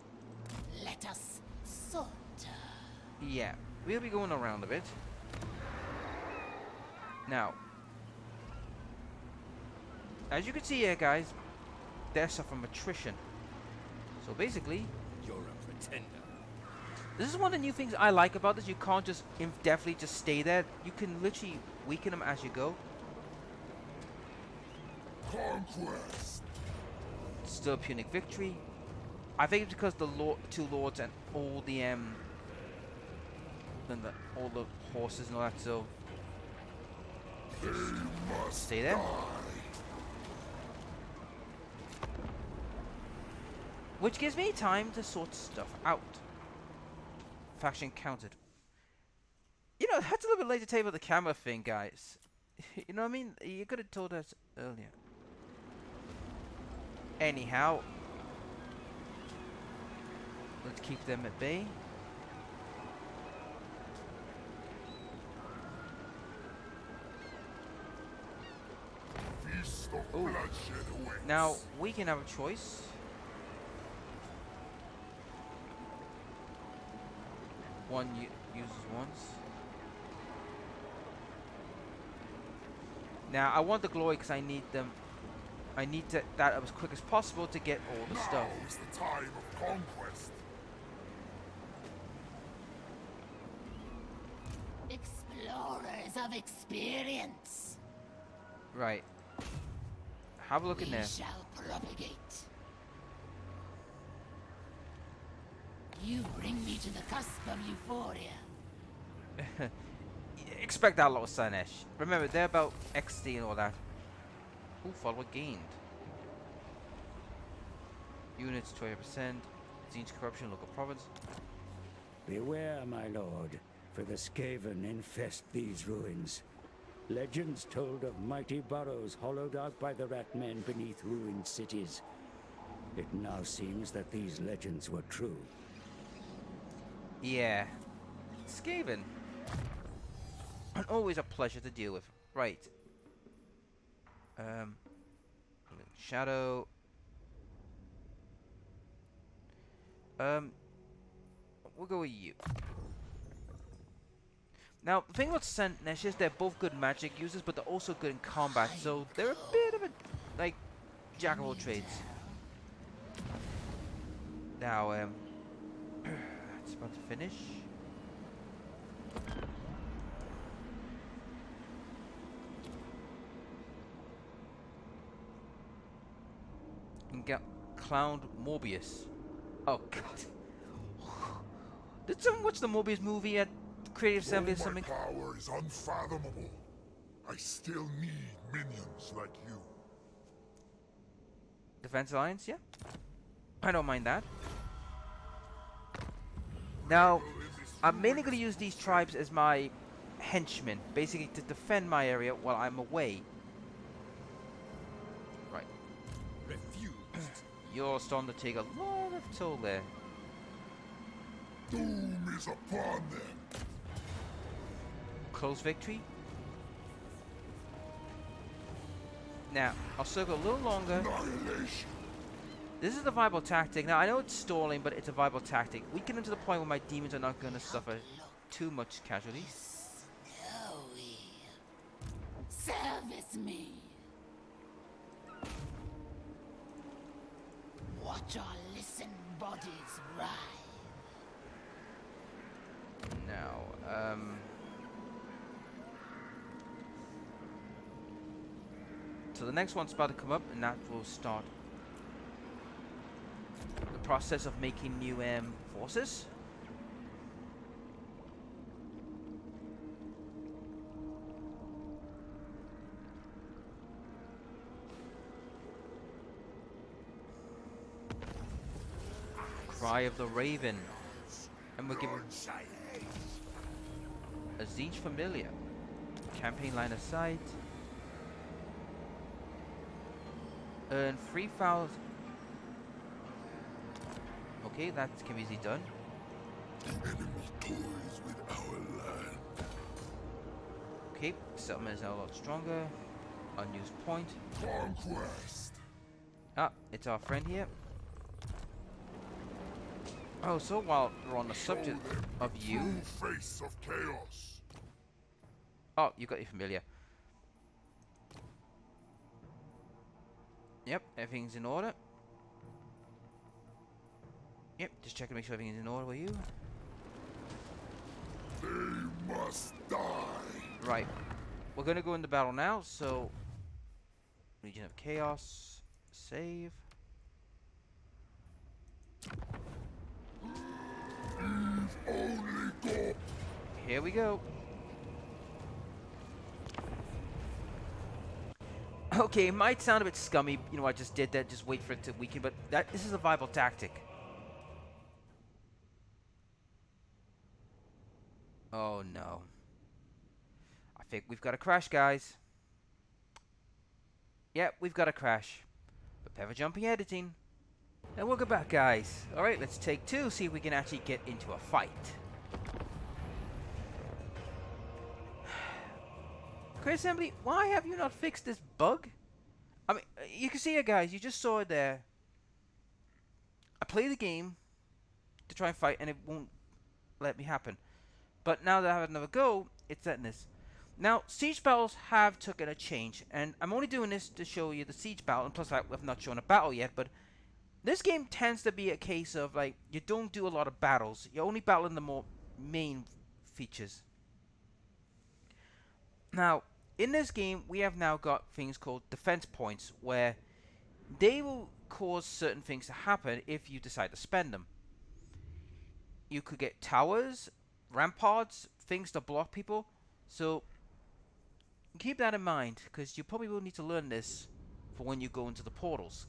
Let us saunter. yeah, we'll be going around a bit. Now, as you can see here, guys, they're suffering attrition. So basically, You're a pretender. this is one of the new things I like about this. You can't just indefinitely just stay there. You can literally weaken them as you go. Conquest! Still a Punic victory. I think it's because the two lords and all the all the horses and all that. So just stay there. Which gives me time to sort stuff out. Faction counted. You know, that's a little bit late to tell you about the camera thing, guys. You know what I mean? You could have told us earlier. Anyhow, let's keep them at bay. Feast of Ooh. bloodshed awaits. Now, we can have a choice. One uses once. Now, I want the glory because I need them. I need that as quick as possible to get all the stuff. Now is the time of conquest. Explorers of experience. Right. Have a look in We there. shall propagate. You bring me to the cusp of euphoria. Expect that, Lord Sanesh. Remember, they're about XD and all that. Ooh, follower gained. Units 20%. Zinch corruption, local province. Beware, my lord, for the Skaven infest these ruins. Legends told of mighty burrows hollowed out by the rat men beneath ruined cities. It now seems that these legends were true. Yeah. Skaven. And always a pleasure to deal with. Right. Shadow. We'll go with you. Now, the thing about Sanesh is they're both good magic users, but they're also good in combat, so they're a bit of a, like, jack of all trades. Now, it's about to finish. And get clowned Morbius. Oh god. Did someone watch the Morbius movie at Creative Assembly or Though my something? power is unfathomable, I still need minions like you. Defense Alliance, yeah. I don't mind that. Now, I'm mainly going to use these tribes as my henchmen, basically to defend my area while I'm away. Right. Refused. You're starting to take a lot of toll there. Doom is upon them. Close victory. Now, I'll circle a little longer. Annihilation. This is a viable tactic. Now, I know it's stalling, but it's a viable tactic. We get them to the point where my demons are not going to suffer too much casualties. Snowy. Service me. Watch our listened bodies rise. Now, so the next one's about to come up, and that will start the process of making new forces. Cry of the Raven, and we're giving a Zinch Familiar, campaign line of sight, earn 3,000. Okay, that can be easily done. The enemy toys with our land. Okay, settlement is now a lot stronger. Unused point. Conquest. Ah, it's our friend here. Oh, so while we're on the subject of you... True face of chaos. Oh, you got your familiar. Yep, everything's in order. Yep, just checking to make sure everything's in order with you. They must die. Right. We're gonna go into battle now, so... Region of Chaos. Save. Only go. Here we go. Okay, it might sound a bit scummy, you know, I just did that, just wait for it to weaken, but this is a viable tactic. Oh no. I think we've got a crash, guys. Yep, we've got a crash. Prepare for jumping editing. And welcome back, guys. Alright, let's take two, see if we can actually get into a fight. Chris Assembly, why have you not fixed this bug? I mean, you can see it, guys. You just saw it there. I play the game to try and fight, and it won't let me happen. But now that I have another go, it's letting this. Now, siege battles have taken a change, and I'm only doing this to show you the siege battle, and plus I've not shown a battle yet, but this game tends to be a case of, like, you don't do a lot of battles. You're only battling the more main features. Now, in this game, we have now got things called defense points, where they will cause certain things to happen if you decide to spend them. You could get towers, ramparts, things to block people, so keep that in mind, because you probably will need to learn this for when you go into the portals.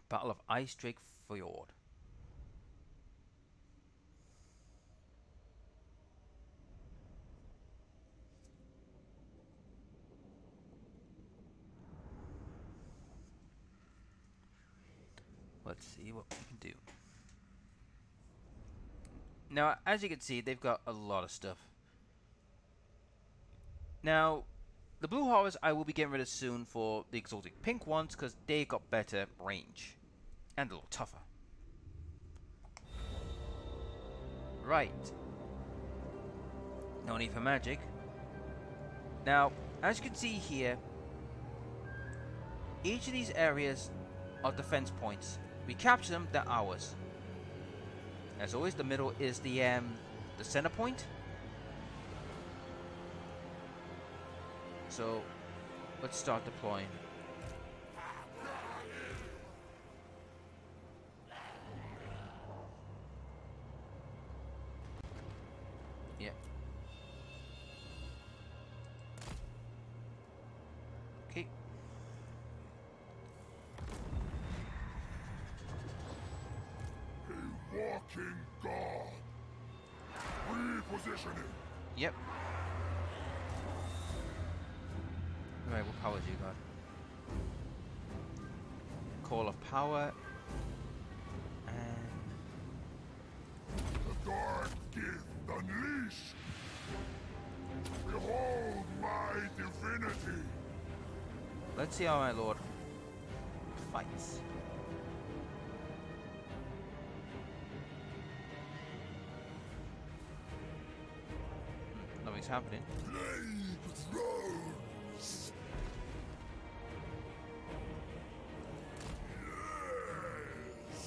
Battle of Ice Drake Fjord. Let's see what we can do. Now, as you can see, they've got a lot of stuff. Now, the blue horrors I will be getting rid of soon for the exotic pink ones, because they got better range. And a little tougher. Right. No need for magic. Now, as you can see here, each of these areas are defense points. We capture them, they're ours. As always, the middle is the center point. So, let's start deploying. Yeah. Okay. A walking god. Repositioning. Yep. Right, what power do you got? Call of power. And The dark gift unleashed. Behold my divinity. let's see how my lord fights. Nothing's happening. Blade thrones.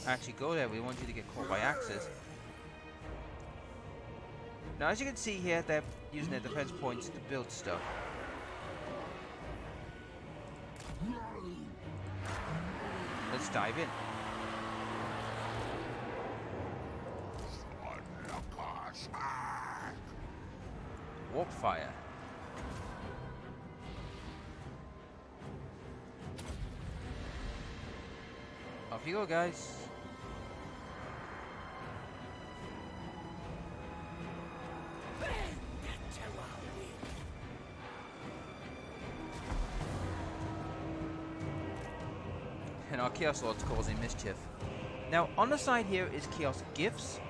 Actually, go there. We want you to get caught by axes. Now, as you can see here, they're using their defense points to build stuff. Let's dive in. Warp fire. Off you go, guys. and our Chaos Lord's causing mischief. Now, on the side here is Chaos Gifts.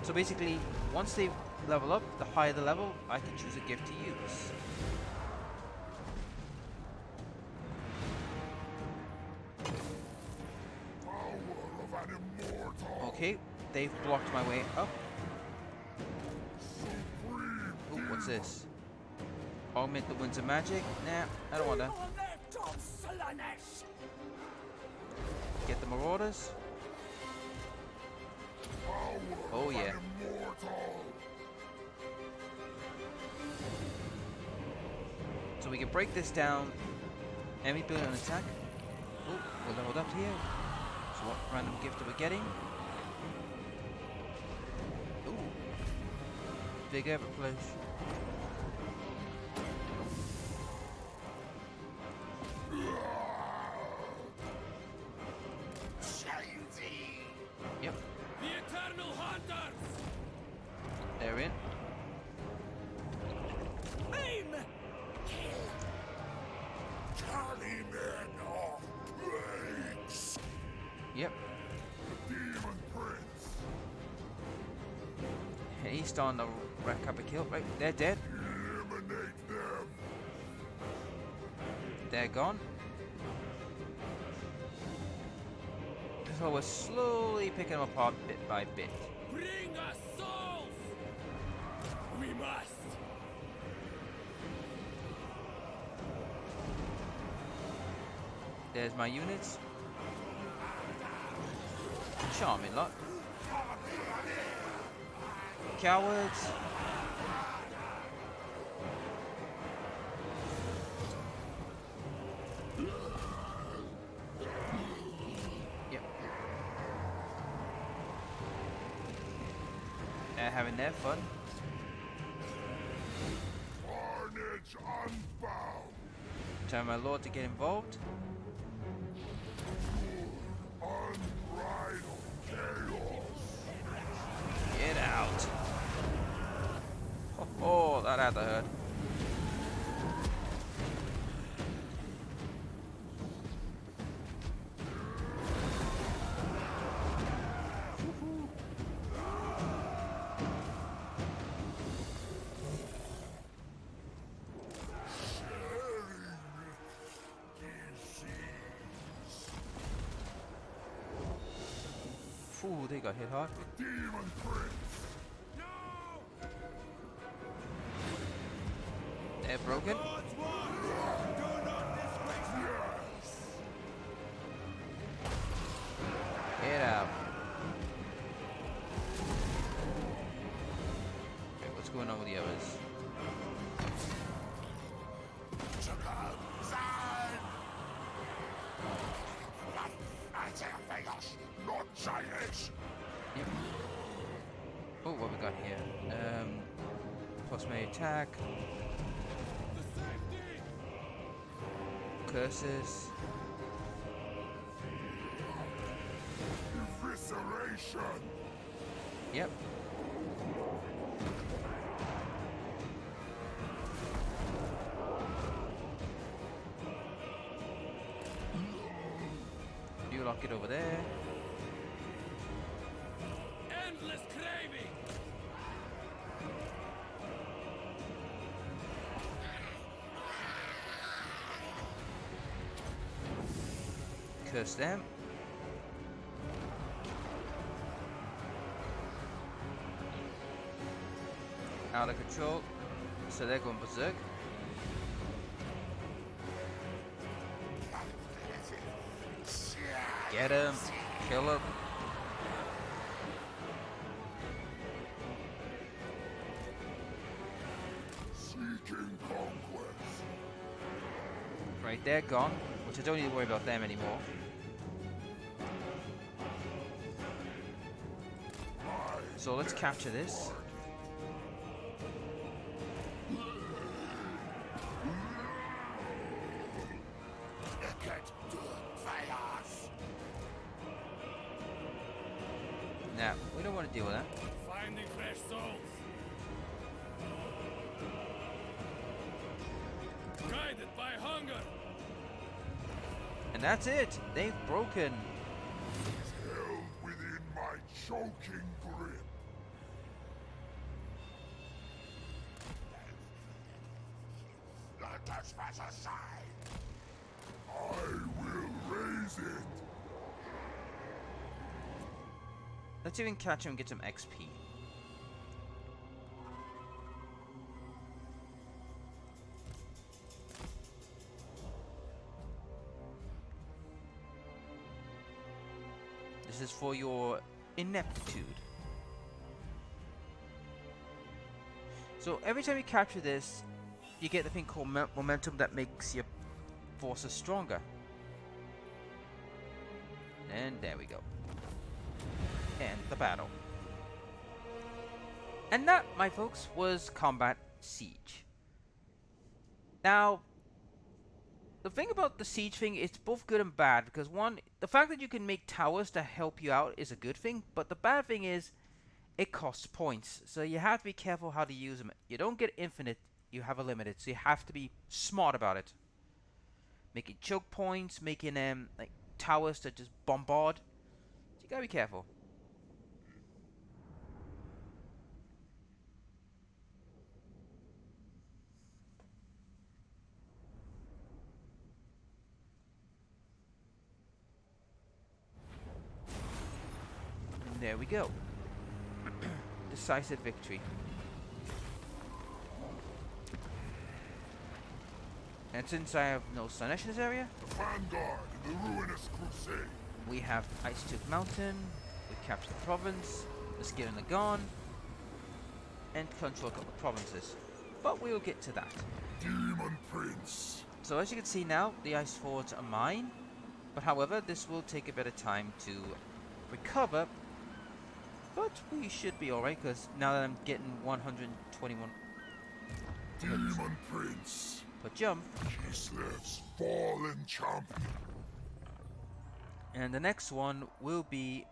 So basically, once they level up, the higher the level, I can choose a gift to use. Okay, they've blocked my way up. Ooh, what's this? Augment the winds of magic? Nah, I don't wanna. Get the Marauders. Oh yeah. So we can break this down. Enemy building an attack. Oh, we're leveled up here. So what random gift are we getting? Ooh. Big Everflash. Yep. The Eternal Hunters! They're in. Aim! Carry men off plagues. Yep. Demon Prince. He's starting to rack up a kill. Right, they're dead. Eliminate them. They're gone. So we're slowly picking them apart bit by bit. Bring us souls! We must! There's my units. Charming lot. Cowards. Yep. They're having their fun. Carnage unbound. Tell my lord to get involved. Unbridled chaos. Get out. Oh, that had to hurt. Ooh, they got hit hard. Demon Prince. They're broken. Get out. Okay, what's going on with the others? Not Chinese. Yep. Oh, what we got here? Plus my attack. Curses. Evisceration. Yep. You lock it over there. Endless craving! Curse them. Out of control. So they're going berserk. Get him. Kill him. Seeking conquest. Right, they're gone. Which I don't need to worry about them anymore. So let's capture this. Now, we don't want to deal with that. Finding fresh souls. Guided by hunger. And that's it. They've broken. Is held within my choking grip. Let us pass aside. I will raise it. Let's even catch him and get some XP. This is for your ineptitude. So every time you capture this, you get the thing called momentum that makes your forces stronger. And there we go. End the battle. And that, my folks, was Combat Siege. Now, the thing about the siege thing, it's both good and bad, because one, the fact that you can make towers to help you out is a good thing, but the bad thing is it costs points, so you have to be careful how to use them. You don't get infinite, you have a limited, so you have to be smart about it. Making choke points, making like towers to just bombard, so you gotta be careful. And there we go. Decisive victory. And since I have no Slanesh in this area, The vanguard in the ruinous crusade. we have Ice Tooth Mountain, we captured the province, the Skin and the Gone, and control a couple of provinces. But we will get to that. Demon Prince. So as you can see now, the ice forts are mine. But however, this will take a bit of time to recover. But we should be alright, because now that I'm getting 121 Demon Prince. per jump. Kislev's fallen champion. And the next one will be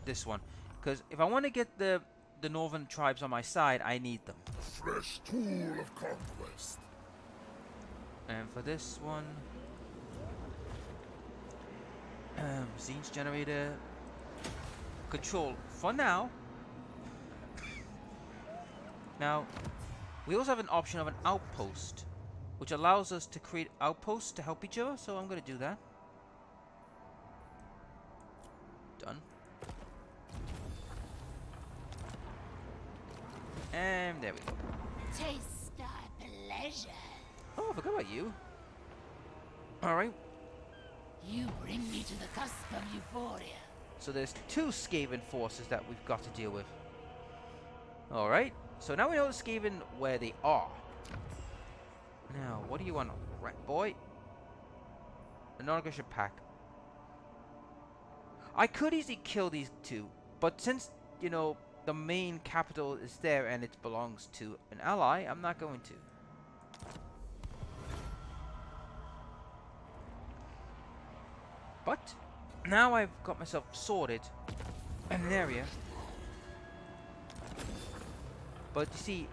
this one. Because if I want to get the northern tribes on my side, I need them. Fresh tool of conquest. And for this one, Siege Generator, control for now. Now, we also have an option of an outpost, which allows us to create outposts to help each other, so I'm going to do that. Done. And there we go. Taste our pleasure. Oh, I forgot about you. Alright, You bring me to the cusp of euphoria. so there's two Skaven forces that we've got to deal with. Alright, so now we know the Skaven where they are. Now, what do you want, rat boy? A non-aggression pack. I could easily kill these two, but since, you know, the main capital is there and it belongs to an ally, I'm not going to. But now I've got myself sorted in an area. But you see,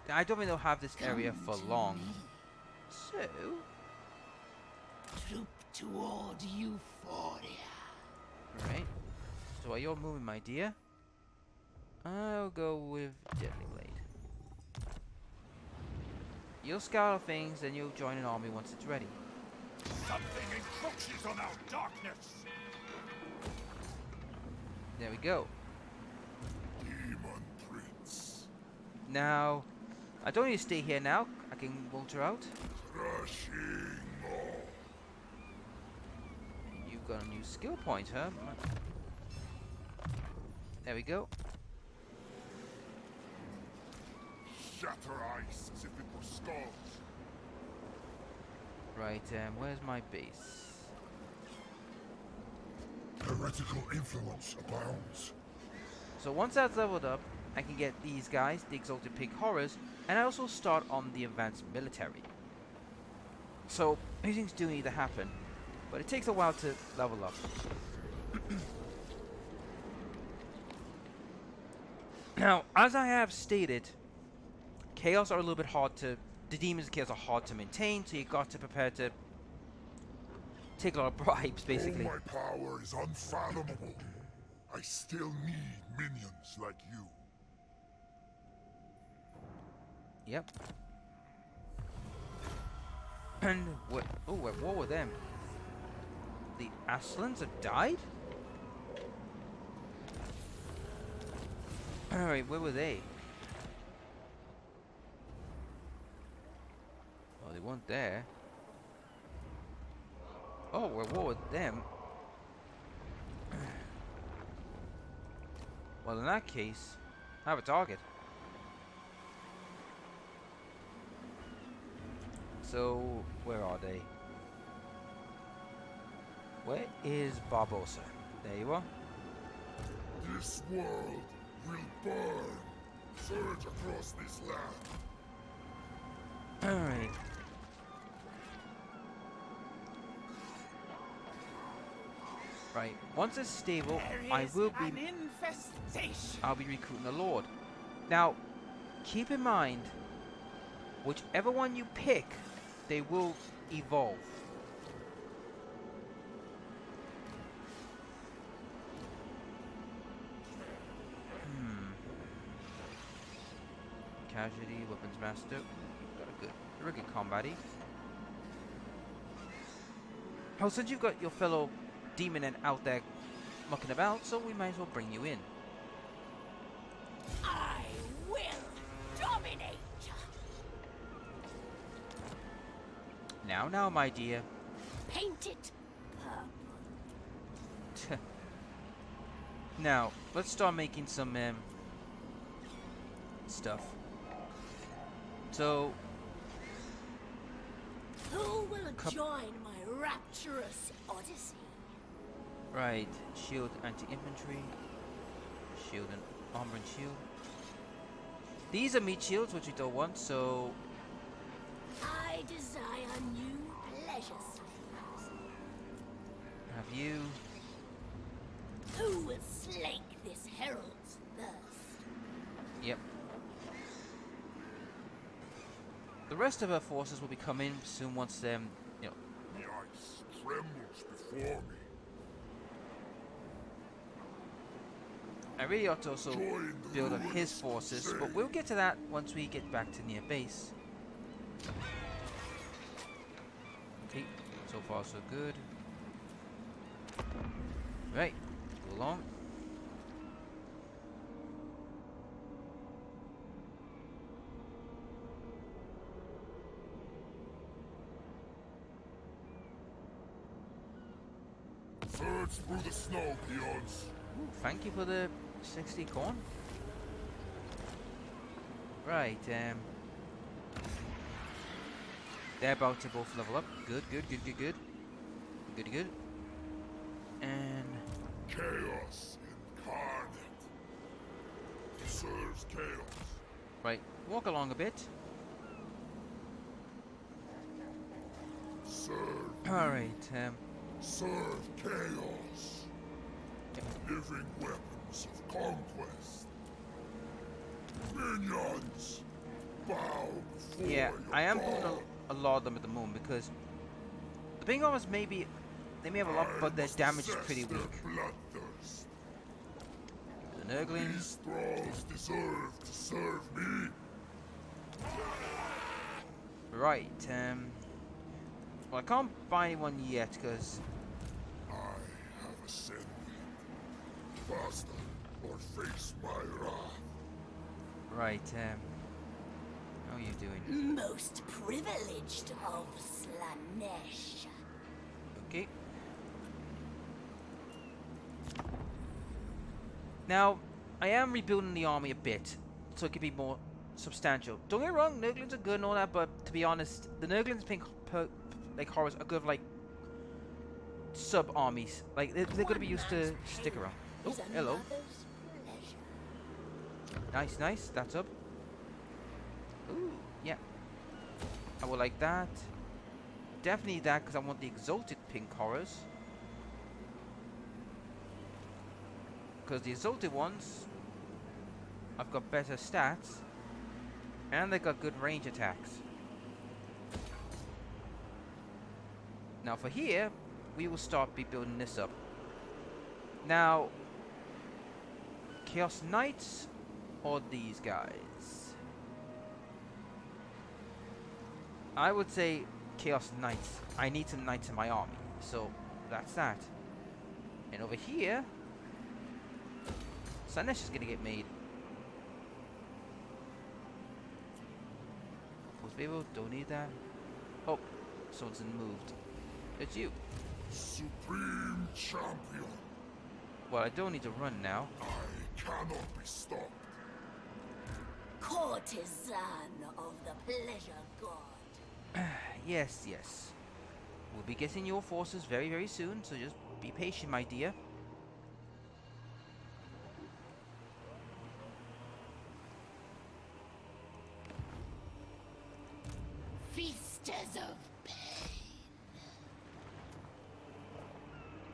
I don't think they'll have this area for long. So, Troop toward euphoria. alright. So while you're moving, my dear, I'll go with Deadly Blade. You'll scout out things, and you'll join an army once it's ready. Something encroaches on our darkness. There we go. Demon Prince. Now, I don't need to stay here now. I can walter out. Crushing all. You've got a new skill point, huh? There we go. Shatter ice as if it were skulls. Right, where's my base? Heretical influence abounds. So once that's leveled up, I can get these guys, the Exalted Pig Horrors, and I also start on the Advanced Military. So, these things do need to happen, but it takes a while to level up. Now, as I have stated, Chaos are a little bit hard to the demons and chaos are hard to maintain, so you got to prepare to take a lot of bribes, basically. Though my power is unfathomable, I still need minions like you. Yep. And what? Oh, we're at war with them. The Aslans have died? Alright, where were they? Oh, they weren't there. Oh, we're at war with them. Well, in that case, I have a target. So, where are they? Where is Barbosa? There you are. This world will burn. Surge across this land. Alright. Right. Once it's stable, I'll be recruiting the Lord. Now, keep in mind, whichever one you pick, they will evolve. Casualty, weapons master. You're a good combaty. Oh, since you've got your fellow demon and out there mucking about, so we might as well bring you in. I will dominate. Now, my dear. Paint it purple. Now, let's start making some stuff. So, Who will join my rapturous odyssey? right, shield anti-infantry, shield and armor and shield. These are meat shields, which we don't want, so I desire new pleasure slaves. have you. Who will slake this herald's thirst? Yep. The rest of our forces will be coming soon once them, The ice trembles before me. I really ought to also Join the build up his rulers forces, crusade. but we'll get to that once we get back to near base. Okay, so far so good. Right, go along. Surge through the snow, peons. Ooh, thank you for the 60 corn. Right, they're about to both level up. Good. Good. And Chaos incarnate. Serves chaos. right, walk along a bit. Serve. All right, Serve chaos. Living weapons of conquest. Minions. Bow before yeah, your I am god. doing a lot of them at the moment because the Bing Armors they may have a lot, but their damage is pretty weak. Bloodthirst. The Nurglings, These thralls deserve to serve me. right? Well, I can't buy anyone yet because I have ascended. Faster or face my wrath. right. How are you doing? Most privileged of Slanesh. Okay. Now, I am rebuilding the army a bit, so it can be more substantial. Don't get me wrong, Nurglings are good and all that, but to be honest, the Nurglings being like horrors are good, like sub armies. Like they're gonna be used to stick around. Oh, Is hello. another's pleasure. Nice. That's up. Ooh, yeah. I would like that. Definitely that, because I want the exalted pink horrors. Because the exalted ones, I've got better stats, and they got good range attacks. Now for here, we will start building this up. Now, Chaos Knights or these guys? I would say Chaos Knights. I need some knights in my army, so that's that. And over here, Slanesh is gonna get made. Post people, don't need that. Oh, someone's moved. It's you. Supreme champion, Well, I don't need to run now. I cannot be stopped. Courtesan of the pleasure god. Yes, yes. We'll be getting your forces very, very soon, so just be patient, my dear. Feasters of pain.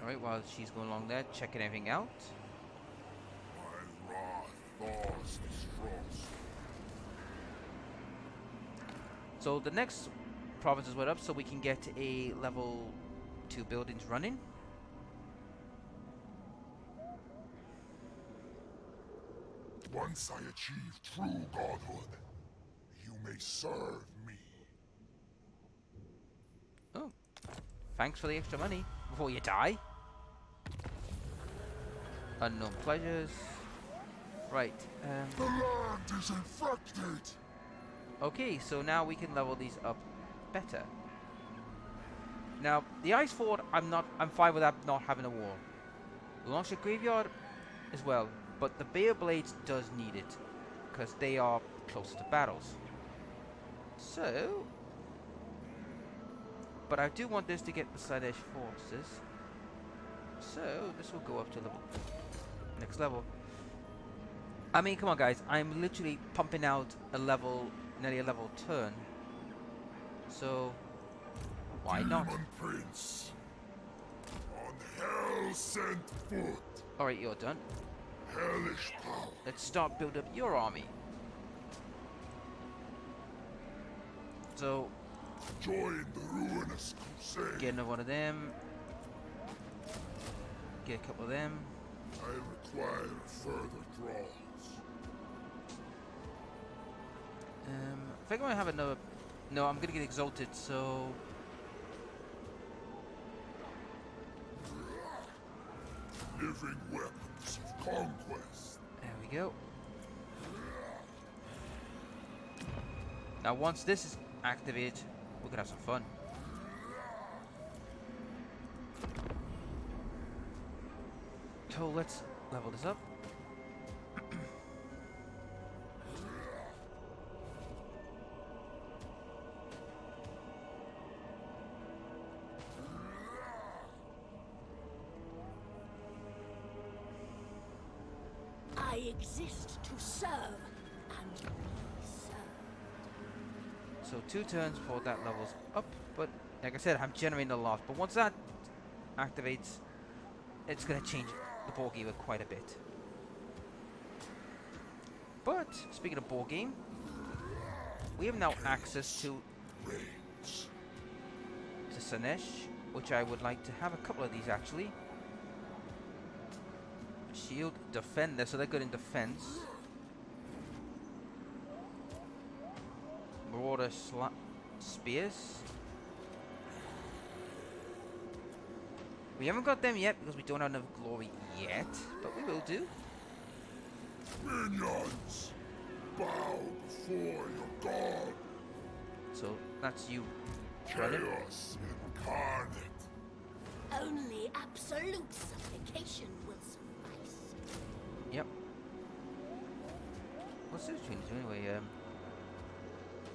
Alright, while she's going along there, checking everything out. My wrath thaws this frost. So the next provinces went up so we can get a level 2 buildings running. Once I achieve true godhood, you may serve me. Oh, thanks for the extra money before you die. Unknown pleasures. Right. The land is infected! Okay, so now we can level these up better. Now, the ice fort, I'm fine with that not having a wall. The launcher graveyard as well, but the Bear Blades does need it, because they are closer to battles. So, but I do want this to get the Slanesh forces. So, this will go up to level, next level. I mean, come on guys, I'm literally pumping out a level, nearly a level turn. So, why not? Demon Prince, on hell-sent foot, Alright, you're done. hellish power. Let's start build up your army. So, Join the ruinous crusade. get another one of them. Get a couple of them. I require further draws. I think I'm gonna have another. No, I'm gonna get exalted, so. Living weapons of conquest. There we go. Now, once this is activated, we're gonna have some fun. So let's level this up. I exist to serve and be served. So 2 turns before that level's up, but like I said, I'm generating a lot. But once that activates, it's going to change the ball game quite a bit. But speaking of ball game, we have now access to Reigns. Slanesh, which I would like to have a couple of these actually. Shield, defender, so they're good in defense. Marauder spears. We haven't got them yet because we don't have enough glory yet, but we will do. Minions, bow before your god. So that's you, Shredder. Chaos incarnate. Only absolute supplication will suffice. Yep. What's the between the two anyway?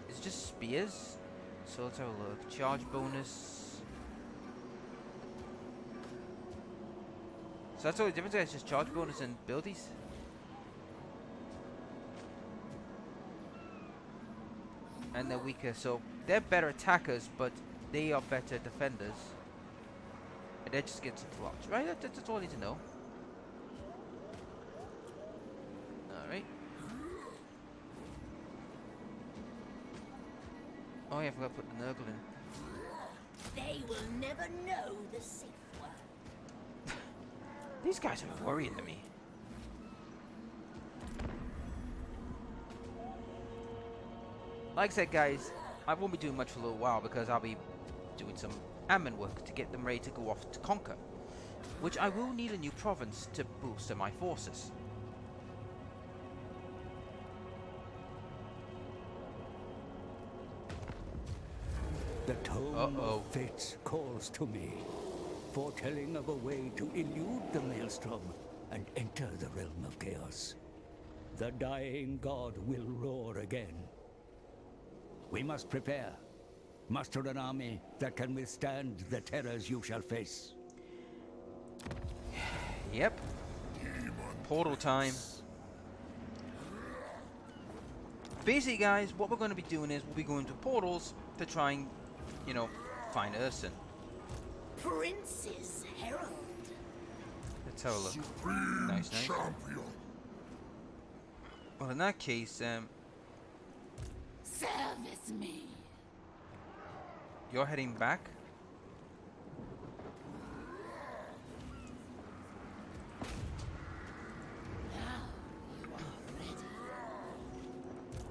It's just spears. So let's have a look. Charge bonus. So that's all the difference. It's just charge bonus and abilities. And they're weaker, so they're better attackers, but they are better defenders. And they just get some blocks, right? That's all I need to know. Alright. Oh yeah, I forgot to put the Nurgle in. They will never know the safe word. These guys are worrying to me. Like I said, guys, I won't be doing much for a little while because I'll be doing some admin work to get them ready to go off to conquer, which I will need a new province to bolster my forces. The tone of fates calls to me, foretelling of a way to elude the maelstrom and enter the realm of chaos. The dying god will roar again. We must prepare. Muster an army that can withstand the terrors you shall face. Yep. Portal time. Basically, guys, what we're going to be doing is we'll be going to portals to try and, you know, find Urson. Prince's Herald. Let's have a look. Supreme Nice. champion. Well, in that case, Service me. you're heading back. Now you are ready.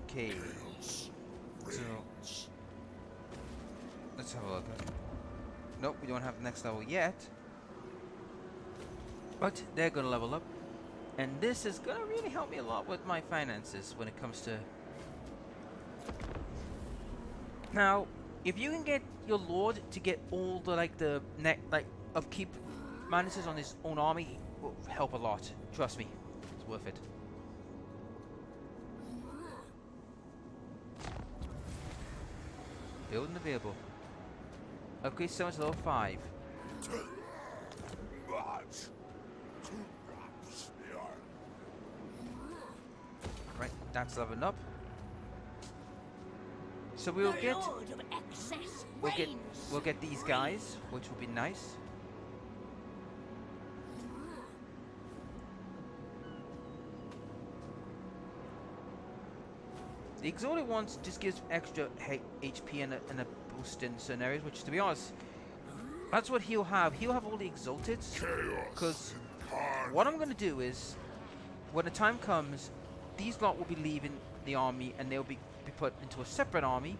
Okay. Chaos So, reigns. let's have a look. Nope, we don't have the next level yet. But they're gonna level up. And this is gonna really help me a lot with my finances when it comes to... Now, if you can get your lord to get all the upkeep managers on his own army, it will help a lot. Trust me, it's worth it. Building available. Okay, so it's level 5. Much. Too perhaps they are. Right, that's leveling up. So we'll The get Lord of Excess we'll get reigns. we'll get these guys, which will be nice. The exotic ones just gives extra HP and a boost in certain areas, which, to be honest, that's what he'll have. He'll have all the exalteds. Chaos. Because incarnate. what I'm going to do is, when the time comes, these lot will be leaving the army and they'll be put into a separate army.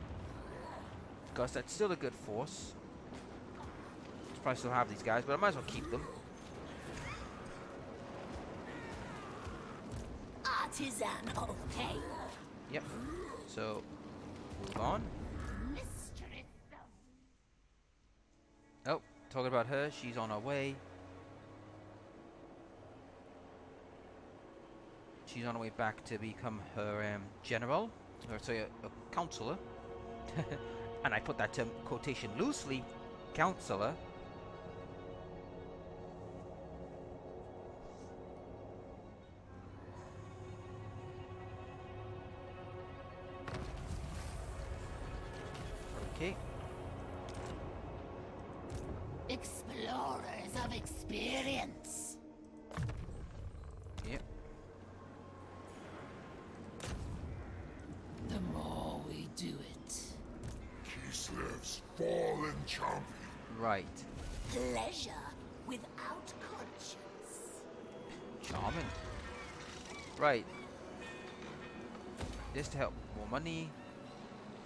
Because that's still a good force. Probably still have these guys, but I might as well keep them. Artisan of pain. Yep. So, move on. Mistress of Oh, talking about her, she's on her way. She's on her way back to become her general, or sorry, a counselor. And I put that term quotation loosely, counselor. Okay. explorers of experience. Yep. The more we do it, Kislev's fallen champion. Right. pleasure without conscience. Charming. Right. This to help more money.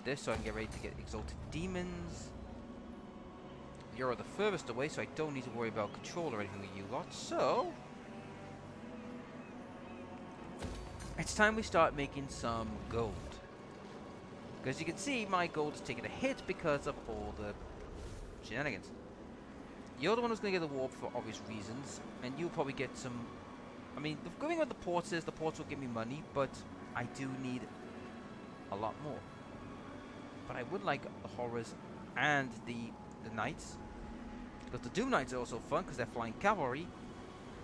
This so I can get ready to get exalted demons. You're the furthest away, so I don't need to worry about control or anything with you lot. So it's time we start making some gold. Because you can see my gold is taking a hit because of all the shenanigans. You're the one who's going to get the warp for obvious reasons, and you'll probably get some. I mean, the good thing with the ports is the ports will give me money, but I do need a lot more. But I would like the horrors and the knights, because the Doom Knights are also fun because they're flying cavalry,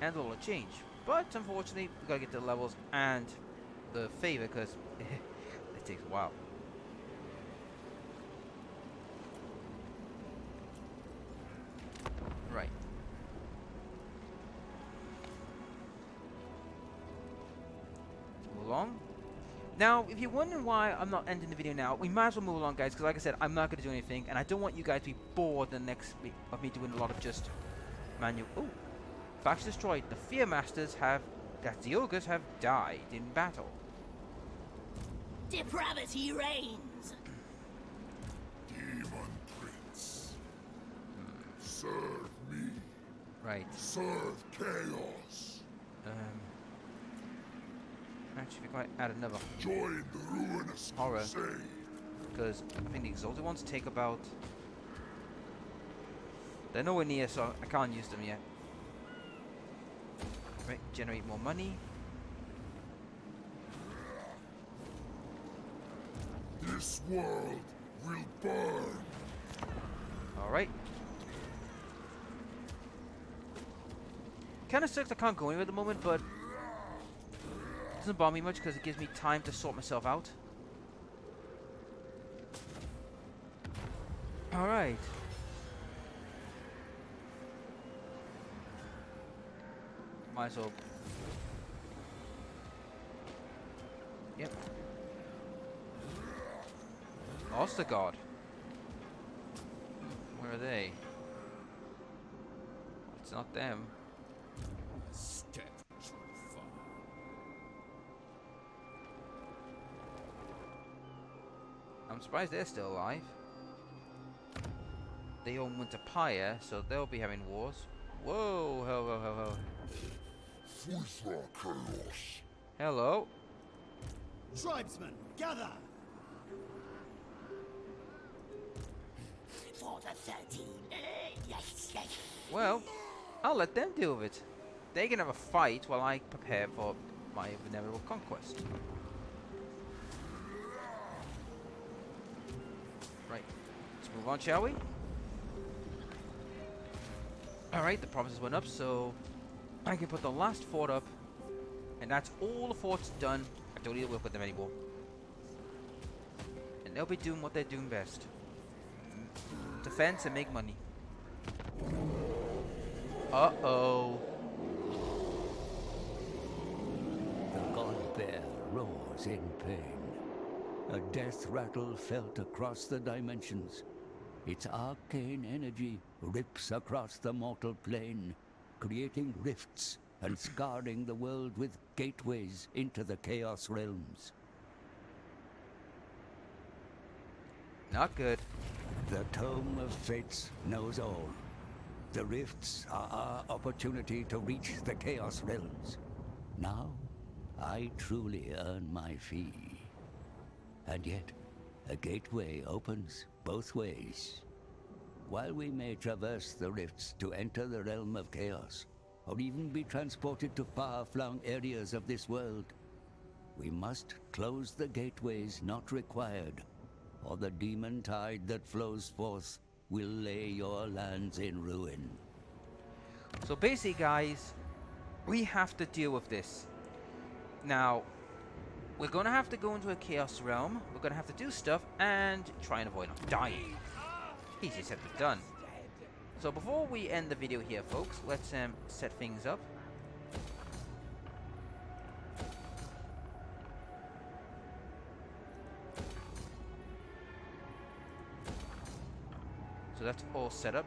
and all the change. But unfortunately, we gotta get the levels and the favor because it takes a while. Right. Move along. Now, if you're wondering why I'm not ending the video now, we might as well move along, guys, because like I said, I'm not going to do anything, and I don't want you guys to be bored the next week of me doing a lot of just manual. Oh, Facts destroyed. The Fear Masters the ogres have died in battle. Depravity reigns. Demon Prince. Serve me. Right. Serve chaos. Actually, if we might add another Join the ruinous horror, crusade. because I think the Exalted ones take about... They're nowhere near, so I can't use them yet. Right, generate more money. This world will burn. Alright. Kinda sucks I can't go anywhere at the moment, but it doesn't bother me much because it gives me time to sort myself out. Alright. Might as well. Yep. Ostergard. Where are they? It's not them. Step too far. I'm surprised they're still alive. They all went to Pyre, so they'll be having wars. Whoa, ho, ho, ho, ho. Fuithra chaos. Hello. Tribesmen, gather! For the 13. Yes. Well, I'll let them deal with it. They can have a fight while I prepare for my inevitable conquest. Right. Let's move on, shall we? Alright, the provinces went up, so I can put the last fort up. And that's all the forts done. I don't need to work with them anymore. And they'll be doing what they're doing best. Defense and make money. Uh-oh. The god bear roars in pain. A death rattle felt across the dimensions. Its arcane energy rips across the mortal plane, creating rifts and scarring the world with gateways into the Chaos realms. Not good. The Tome of Fates knows all. The rifts are our opportunity to reach the Chaos realms. Now, I truly earn my fee. And yet, a gateway opens both ways. While we may traverse the rifts to enter the realm of chaos, or even be transported to far-flung areas of this world, we must close the gateways not required, or the demon tide that flows forth will lay your lands in ruin. So basically, guys, we have to deal with this. Now, we're going to have to go into a chaos realm. We're going to have to do stuff and try and avoid not dying. Easier said than done. So before we end the video here, folks, let's set things up. So that's all set up.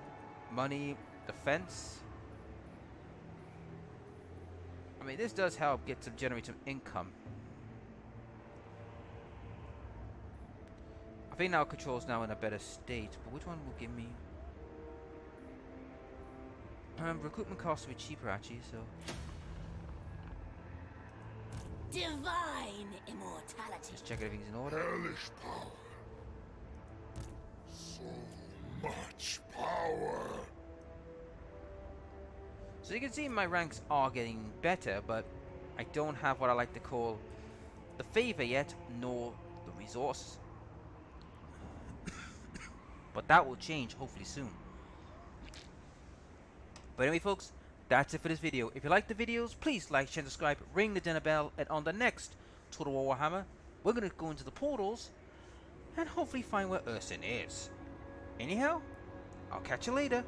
Money, defense. I mean, this does help generate some income. I think our control's now in a better state, but which one will give me... recruitment costs will be cheaper actually, so... Divine immortality. Just check everything's in order. Hellish power. So much power. So you can see my ranks are getting better, but I don't have what I like to call the favor yet, nor the resources. But that will change hopefully soon. But anyway, folks, that's it for this video. If you like the videos, please like, share, and subscribe, ring the dinner bell, and on the next Total War Warhammer, we're going to go into the portals and hopefully find where Urson is. Anyhow, I'll catch you later.